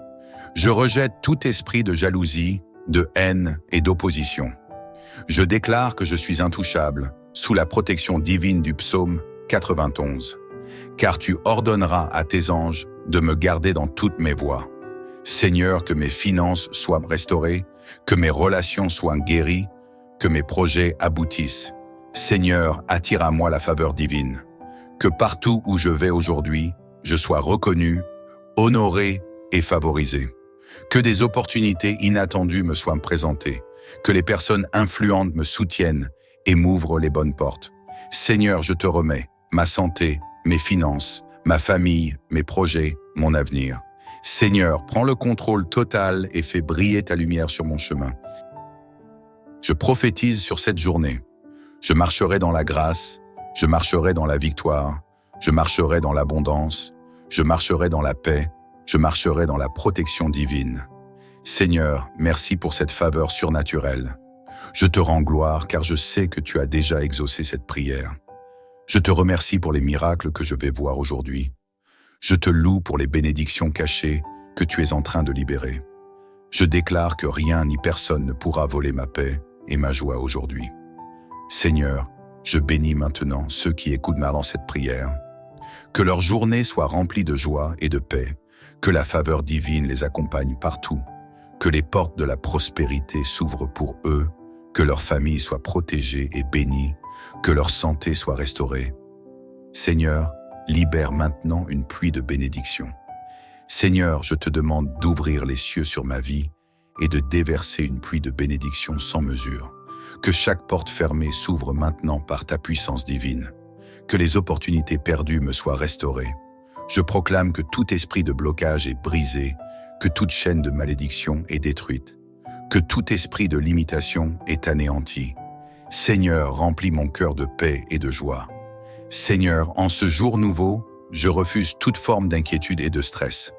S1: Je rejette tout esprit de jalousie, de haine et d'opposition. Je déclare que je suis intouchable, sous la protection divine du psaume 91. Car tu ordonneras à tes anges de me garder dans toutes mes voies. Seigneur, que mes finances soient restaurées, que mes relations soient guéries, que mes projets aboutissent. Seigneur, attire à moi la faveur divine. Que partout où je vais aujourd'hui, je sois reconnu, honoré et favorisé. Que des opportunités inattendues me soient présentées, que les personnes influentes me soutiennent et m'ouvrent les bonnes portes. Seigneur, je te remets ma santé, mes finances, ma famille, mes projets, mon avenir. Seigneur, prends le contrôle total et fais briller ta lumière sur mon chemin. Je prophétise sur cette journée. Je marcherai dans la grâce, je marcherai dans la victoire, je marcherai dans l'abondance, je marcherai dans la paix, je marcherai dans la protection divine. Seigneur, merci pour cette faveur surnaturelle. Je te rends gloire car je sais que tu as déjà exaucé cette prière. Je te remercie pour les miracles que je vais voir aujourd'hui. Je te loue pour les bénédictions cachées que tu es en train de libérer. Je déclare que rien ni personne ne pourra voler ma paix et ma joie aujourd'hui. Seigneur, je bénis maintenant ceux qui écoutent dans cette prière. Que leur journée soit remplie de joie et de paix, que la faveur divine les accompagne partout, que les portes de la prospérité s'ouvrent pour eux, que leur famille soit protégée et bénie, que leur santé soit restaurée. Seigneur, libère maintenant une pluie de bénédictions. Seigneur, je te demande d'ouvrir les cieux sur ma vie et de déverser une pluie de bénédictions sans mesure. Que chaque porte fermée s'ouvre maintenant par ta puissance divine. Que les opportunités perdues me soient restaurées. Je proclame que tout esprit de blocage est brisé, que toute chaîne de malédiction est détruite, que tout esprit de limitation est anéanti. Seigneur, remplis mon cœur de paix et de joie. Seigneur, en ce jour nouveau, je refuse toute forme d'inquiétude et de stress.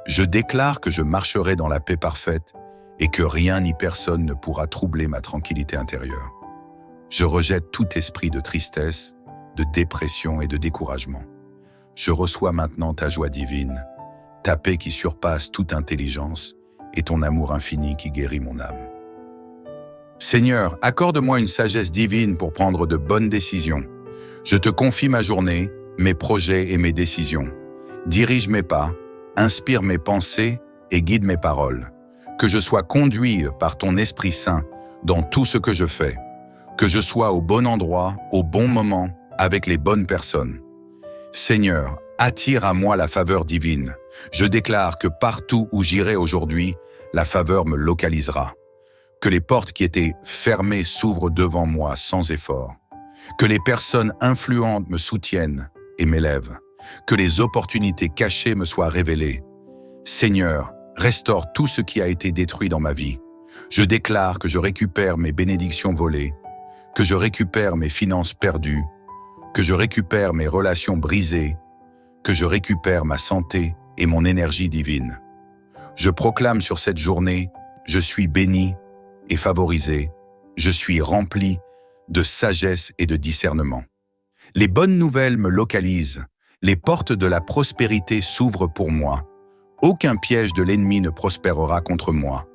S1: Je déclare que je marcherai dans la paix parfaite et que rien ni personne ne pourra troubler ma tranquillité intérieure. Je rejette tout esprit de tristesse, de dépression et de découragement. Je reçois maintenant ta joie divine, ta paix qui surpasse toute intelligence et ton amour infini qui guérit mon âme. Seigneur, accorde-moi une sagesse divine pour prendre de bonnes décisions. Je te confie ma journée, mes projets et mes décisions. Dirige mes pas, inspire mes pensées et guide mes paroles. Que je sois conduit par ton Esprit Saint dans tout ce que je fais. Que je sois au bon endroit, au bon moment, avec les bonnes personnes. Seigneur, attire à moi la faveur divine. Je déclare que partout où j'irai aujourd'hui, la faveur me localisera. Que les portes qui étaient fermées s'ouvrent devant moi sans effort. Que les personnes influentes me soutiennent et m'élèvent. Que les opportunités cachées me soient révélées. Seigneur, Restaure tout ce qui a été détruit dans ma vie. Je déclare que je récupère mes bénédictions volées, que je récupère mes finances perdues, que je récupère mes relations brisées, que je récupère ma santé et mon énergie divine. Je proclame sur cette journée, je suis béni et favorisé, je suis rempli de sagesse et de discernement. Les bonnes nouvelles me localisent, les portes de la prospérité s'ouvrent pour moi. Aucun piège de l'ennemi ne prospérera contre moi.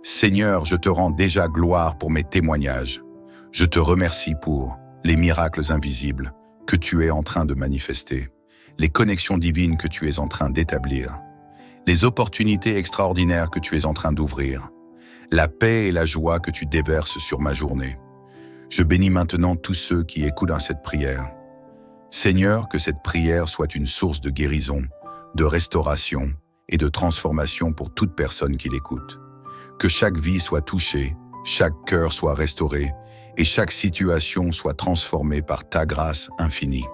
S1: Seigneur, je te rends déjà gloire pour mes témoignages. Je te remercie pour les miracles invisibles que tu es en train de manifester, les connexions divines que tu es en train d'établir, les opportunités extraordinaires que tu es en train d'ouvrir, la paix et la joie que tu déverses sur ma journée. Je bénis maintenant tous ceux qui écoutent cette prière. Seigneur, que cette prière soit une source de guérison, de restauration et de transformation pour toute personne qui l'écoute. Que chaque vie soit touchée, chaque cœur soit restauré et chaque situation soit transformée par ta grâce infinie.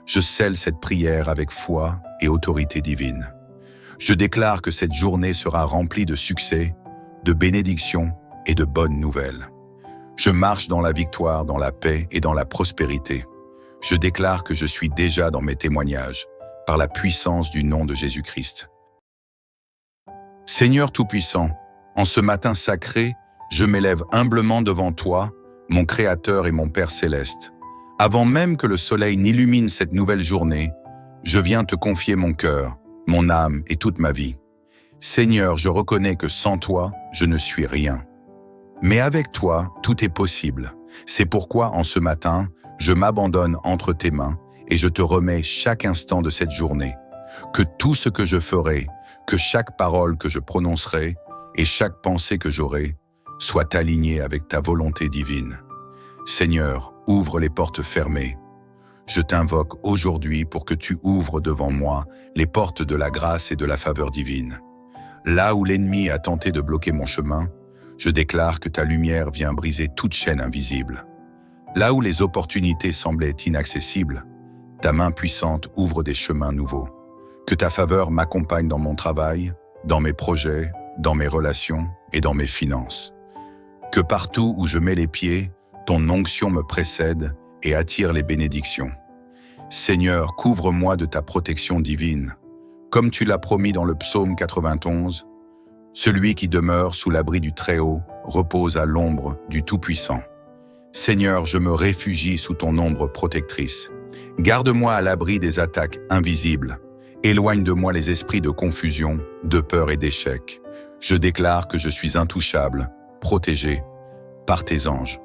S1: Je scelle cette prière avec foi et autorité divine. Je déclare que cette journée sera remplie de succès, de bénédictions et de bonnes nouvelles. Je marche dans la victoire, dans la paix et dans la prospérité. Je déclare que je suis déjà dans mes témoignages, par la puissance du nom de Jésus-Christ. Seigneur Tout-Puissant, en ce matin sacré, je m'élève humblement devant toi, mon Créateur et mon Père Céleste. Avant même que le soleil n'illumine cette nouvelle journée, je viens te confier mon cœur, mon âme et toute ma vie. Seigneur, je reconnais que sans toi, je ne suis rien. Mais avec toi, tout est possible. C'est pourquoi, en ce matin, je m'abandonne entre tes mains et je te remets chaque instant de cette journée. Que tout ce que je ferai, que chaque parole que je prononcerai et chaque pensée que j'aurai soit alignée avec ta volonté divine. Seigneur, ouvre les portes fermées. Je t'invoque aujourd'hui pour que tu ouvres devant moi les portes de la grâce et de la faveur divine. Là où l'ennemi a tenté de bloquer mon chemin, je déclare que ta lumière vient briser toute chaîne invisible. Là où les opportunités semblaient inaccessibles, ta main puissante ouvre des chemins nouveaux. Que ta faveur m'accompagne dans mon travail, dans mes projets, dans mes relations et dans mes finances. Que partout où je mets les pieds, ton onction me précède et attire les bénédictions. Seigneur, couvre-moi de ta protection divine. Comme tu l'as promis dans le psaume 91, celui qui demeure sous l'abri du Très-Haut repose à l'ombre du Tout-Puissant. Seigneur, je me réfugie sous ton ombre protectrice. Garde-moi à l'abri des attaques invisibles. Éloigne de moi les esprits de confusion, de peur et d'échec. Je déclare que je suis intouchable, protégé par tes anges.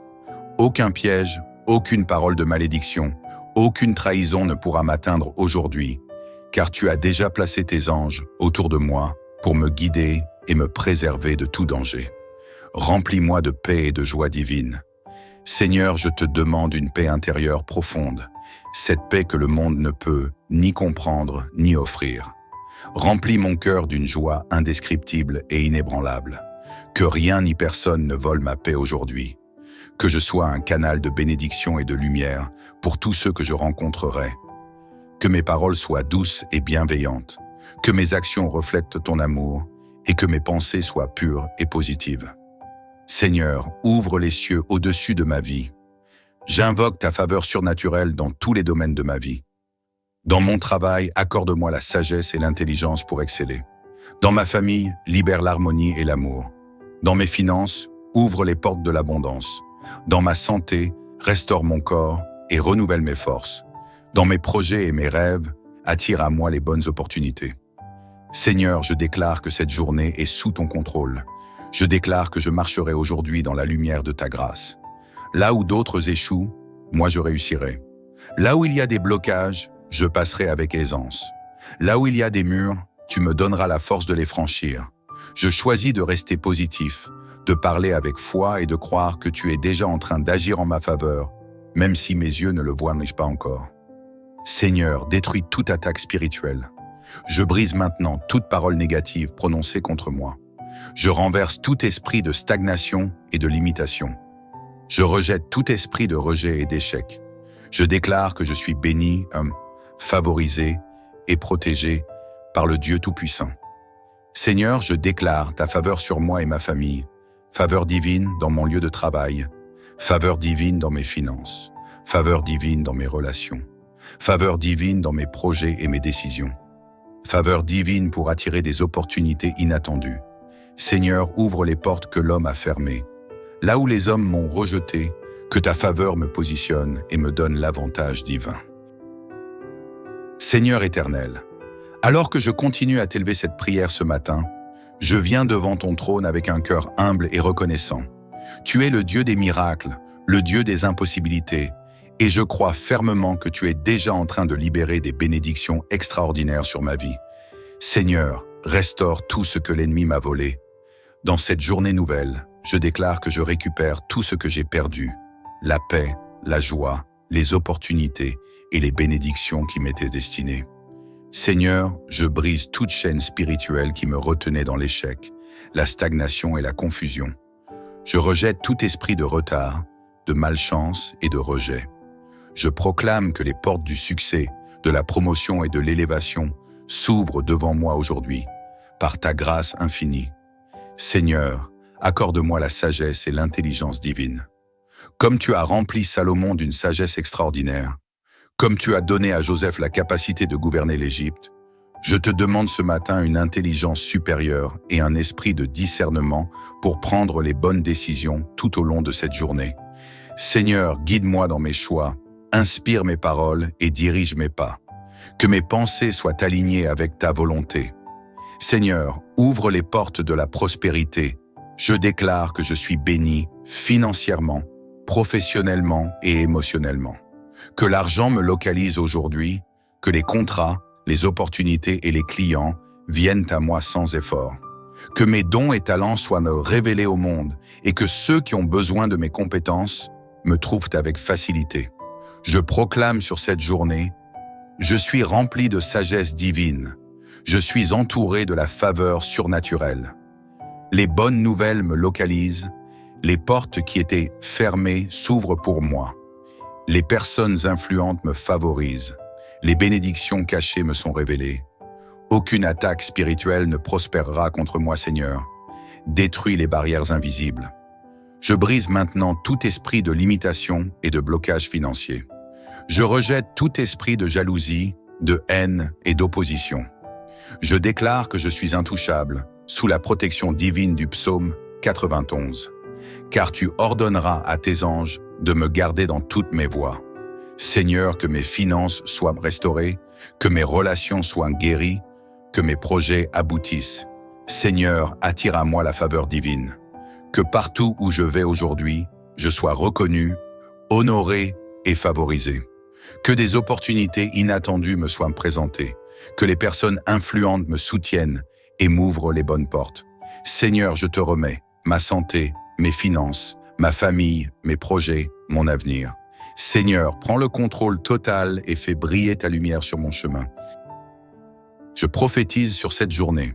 S1: Aucun piège, aucune parole de malédiction, aucune trahison ne pourra m'atteindre aujourd'hui, car tu as déjà placé tes anges autour de moi pour me guider et me préserver de tout danger. Remplis-moi de paix et de joie divine. Seigneur, je te demande une paix intérieure profonde, cette paix que le monde ne peut ni comprendre ni offrir. Remplis mon cœur d'une joie indescriptible et inébranlable. Que rien ni personne ne vole ma paix aujourd'hui. Que je sois un canal de bénédiction et de lumière pour tous ceux que je rencontrerai. Que mes paroles soient douces et bienveillantes. Que mes actions reflètent ton amour et que mes pensées soient pures et positives. Seigneur, ouvre les cieux au-dessus de ma vie. J'invoque ta faveur surnaturelle dans tous les domaines de ma vie. Dans mon travail, accorde-moi la sagesse et l'intelligence pour exceller. Dans ma famille, libère l'harmonie et l'amour. Dans mes finances, ouvre les portes de l'abondance. Dans ma santé, restaure mon corps et renouvelle mes forces. Dans mes projets et mes rêves, attire à moi les bonnes opportunités. Seigneur, je déclare que cette journée est sous ton contrôle. Je déclare que je marcherai aujourd'hui dans la lumière de ta grâce. Là où d'autres échouent, moi je réussirai. Là où il y a des blocages, je passerai avec aisance. Là où il y a des murs, tu me donneras la force de les franchir. Je choisis de rester positif, de parler avec foi et de croire que tu es déjà en train d'agir en ma faveur, même si mes yeux ne le voient pas encore. Seigneur, détruis toute attaque spirituelle. Je brise maintenant toute parole négative prononcée contre moi. Je renverse tout esprit de stagnation et de limitation. Je rejette tout esprit de rejet et d'échec. Je déclare que je suis béni, favorisé et protégé par le Dieu Tout-Puissant. Seigneur, je déclare ta faveur sur moi et ma famille, faveur divine dans mon lieu de travail, faveur divine dans mes finances, faveur divine dans mes relations, faveur divine dans mes projets et mes décisions, faveur divine pour attirer des opportunités inattendues. Seigneur, ouvre les portes que l'homme a fermées. Là où les hommes m'ont rejeté, que ta faveur me positionne et me donne l'avantage divin. Seigneur éternel, alors que je continue à t'élever cette prière ce matin, je viens devant ton trône avec un cœur humble et reconnaissant. Tu es le Dieu des miracles, le Dieu des impossibilités, et je crois fermement que tu es déjà en train de libérer des bénédictions extraordinaires sur ma vie. Seigneur, restaure tout ce que l'ennemi m'a volé. Dans cette journée nouvelle, je déclare que je récupère tout ce que j'ai perdu, la paix, la joie, les opportunités et les bénédictions qui m'étaient destinées. Seigneur, je brise toute chaîne spirituelle qui me retenait dans l'échec, la stagnation et la confusion. Je rejette tout esprit de retard, de malchance et de rejet. Je proclame que les portes du succès, de la promotion et de l'élévation s'ouvrent devant moi aujourd'hui, par ta grâce infinie. Seigneur, accorde-moi la sagesse et l'intelligence divine. Comme tu as rempli Salomon d'une sagesse extraordinaire, comme tu as donné à Joseph la capacité de gouverner l'Égypte, je te demande ce matin une intelligence supérieure et un esprit de discernement pour prendre les bonnes décisions tout au long de cette journée. Seigneur, guide-moi dans mes choix, inspire mes paroles et dirige mes pas. Que mes pensées soient alignées avec ta volonté. Seigneur, ouvre les portes de la prospérité. Je déclare que je suis béni financièrement, professionnellement et émotionnellement. Que l'argent me localise aujourd'hui, que les contrats, les opportunités et les clients viennent à moi sans effort. Que mes dons et talents soient révélés au monde et que ceux qui ont besoin de mes compétences me trouvent avec facilité. Je proclame sur cette journée, je suis rempli de sagesse divine. Je suis entouré de la faveur surnaturelle. Les bonnes nouvelles me localisent, les portes qui étaient fermées s'ouvrent pour moi. Les personnes influentes me favorisent, les bénédictions cachées me sont révélées. Aucune attaque spirituelle ne prospérera contre moi, Seigneur. Détruis les barrières invisibles. Je brise maintenant tout esprit de limitation et de blocage financier. Je rejette tout esprit de jalousie, de haine et d'opposition. Je déclare que je suis intouchable, sous la protection divine du psaume 91. Car tu ordonneras à tes anges de me garder dans toutes mes voies. Seigneur, que mes finances soient restaurées, que mes relations soient guéries, que mes projets aboutissent. Seigneur, attire à moi la faveur divine. Que partout où je vais aujourd'hui, je sois reconnu, honoré et favorisé. Que des opportunités inattendues me soient présentées. Que les personnes influentes me soutiennent et m'ouvrent les bonnes portes. Seigneur, je te remets ma santé, mes finances, ma famille, mes projets, mon avenir. Seigneur, prends le contrôle total et fais briller ta lumière sur mon chemin. Je prophétise sur cette journée.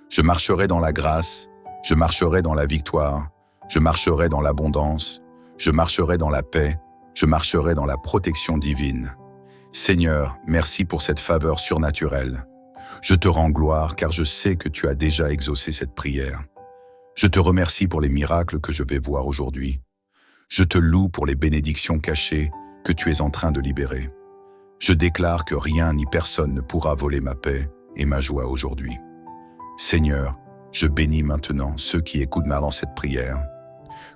S1: Je marcherai dans la grâce, je marcherai dans la victoire, je marcherai dans l'abondance, je marcherai dans la paix, je marcherai dans la protection divine. Seigneur, merci pour cette faveur surnaturelle. Je te rends gloire car je sais que tu as déjà exaucé cette prière. Je te remercie pour les miracles que je vais voir aujourd'hui. Je te loue pour les bénédictions cachées que tu es en train de libérer. Je déclare que rien ni personne ne pourra voler ma paix et ma joie aujourd'hui. Seigneur, je bénis maintenant ceux qui écoutent dans cette prière.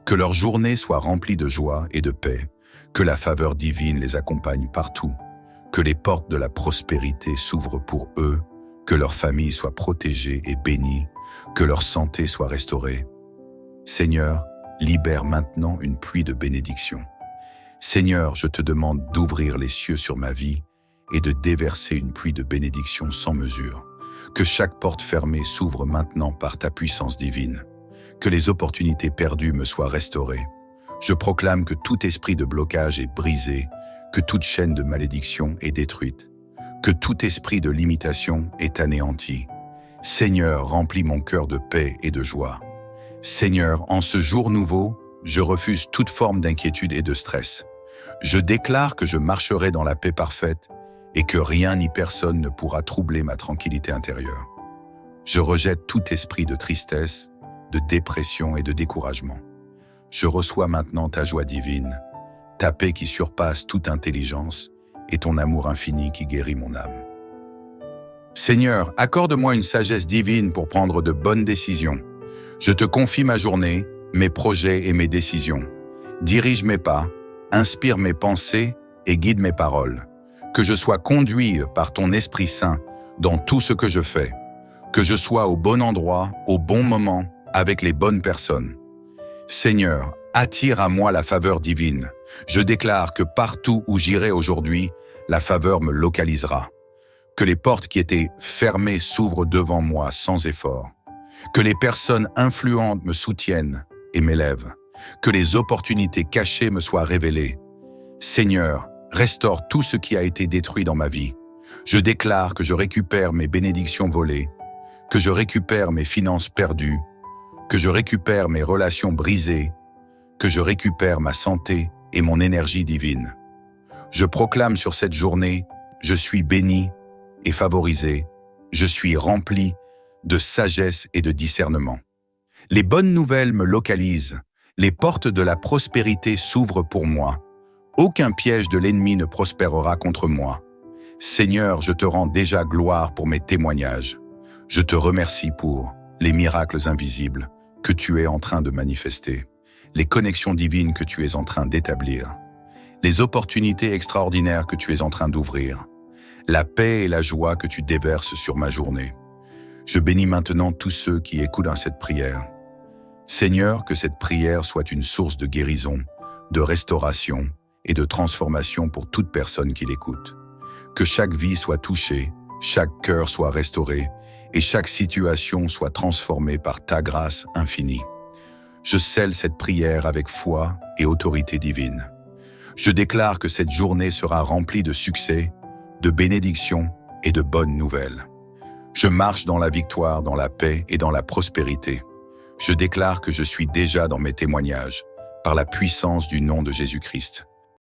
S1: Que leur journée soit remplie de joie et de paix, que la faveur divine les accompagne partout, que les portes de la prospérité s'ouvrent pour eux, que leur famille soit protégée et bénie, que leur santé soit restaurée. Seigneur, libère maintenant une pluie de bénédictions. Seigneur, je te demande d'ouvrir les cieux sur ma vie et de déverser une pluie de bénédictions sans mesure. Que chaque porte fermée s'ouvre maintenant par ta puissance divine. Que les opportunités perdues me soient restaurées. Je proclame que tout esprit de blocage est brisé, que toute chaîne de malédiction est détruite, que tout esprit de limitation est anéanti. Seigneur, remplis mon cœur de paix et de joie. Seigneur, en ce jour nouveau, je refuse toute forme d'inquiétude et de stress. Je déclare que je marcherai dans la paix parfaite et que rien ni personne ne pourra troubler ma tranquillité intérieure. Je rejette tout esprit de tristesse, de dépression et de découragement. Je reçois maintenant ta joie divine, ta paix qui surpasse toute intelligence et ton amour infini qui guérit mon âme. Seigneur, accorde-moi une sagesse divine pour prendre de bonnes décisions. Je te confie ma journée, mes projets et mes décisions. Dirige mes pas, inspire mes pensées et guide mes paroles. Que je sois conduit par ton Esprit Saint dans tout ce que je fais. Que je sois au bon endroit, au bon moment, avec les bonnes personnes. Seigneur, attire à moi la faveur divine. Je déclare que partout où j'irai aujourd'hui, la faveur me localisera. Que les portes qui étaient fermées s'ouvrent devant moi sans effort. Que les personnes influentes me soutiennent et m'élèvent. Que les opportunités cachées me soient révélées. Seigneur, restaure tout ce qui a été détruit dans ma vie. Je déclare que je récupère mes bénédictions volées, que je récupère mes finances perdues, que je récupère mes relations brisées, que je récupère ma santé et mon énergie divine. Je proclame sur cette journée, je suis béni et favorisé, je suis rempli de sagesse et de discernement. Les bonnes nouvelles me localisent, les portes de la prospérité s'ouvrent pour moi. Aucun piège de l'ennemi ne prospérera contre moi. Seigneur, je te rends déjà gloire pour mes témoignages. Je te remercie pour les miracles invisibles que tu es en train de manifester, les connexions divines que tu es en train d'établir, les opportunités extraordinaires que tu es en train d'ouvrir, la paix et la joie que tu déverses sur ma journée. Je bénis maintenant tous ceux qui écoutent cette prière. Seigneur, que cette prière soit une source de guérison, de restauration et de transformation pour toute personne qui l'écoute. Que chaque vie soit touchée, chaque cœur soit restauré et chaque situation soit transformée par ta grâce infinie. Je scelle cette prière avec foi et autorité divine. Je déclare que cette journée sera remplie de succès, de bénédictions et de bonnes nouvelles. Je marche dans la victoire, dans la paix et dans la prospérité. Je déclare que je suis déjà dans mes témoignages, par la puissance du nom de Jésus-Christ.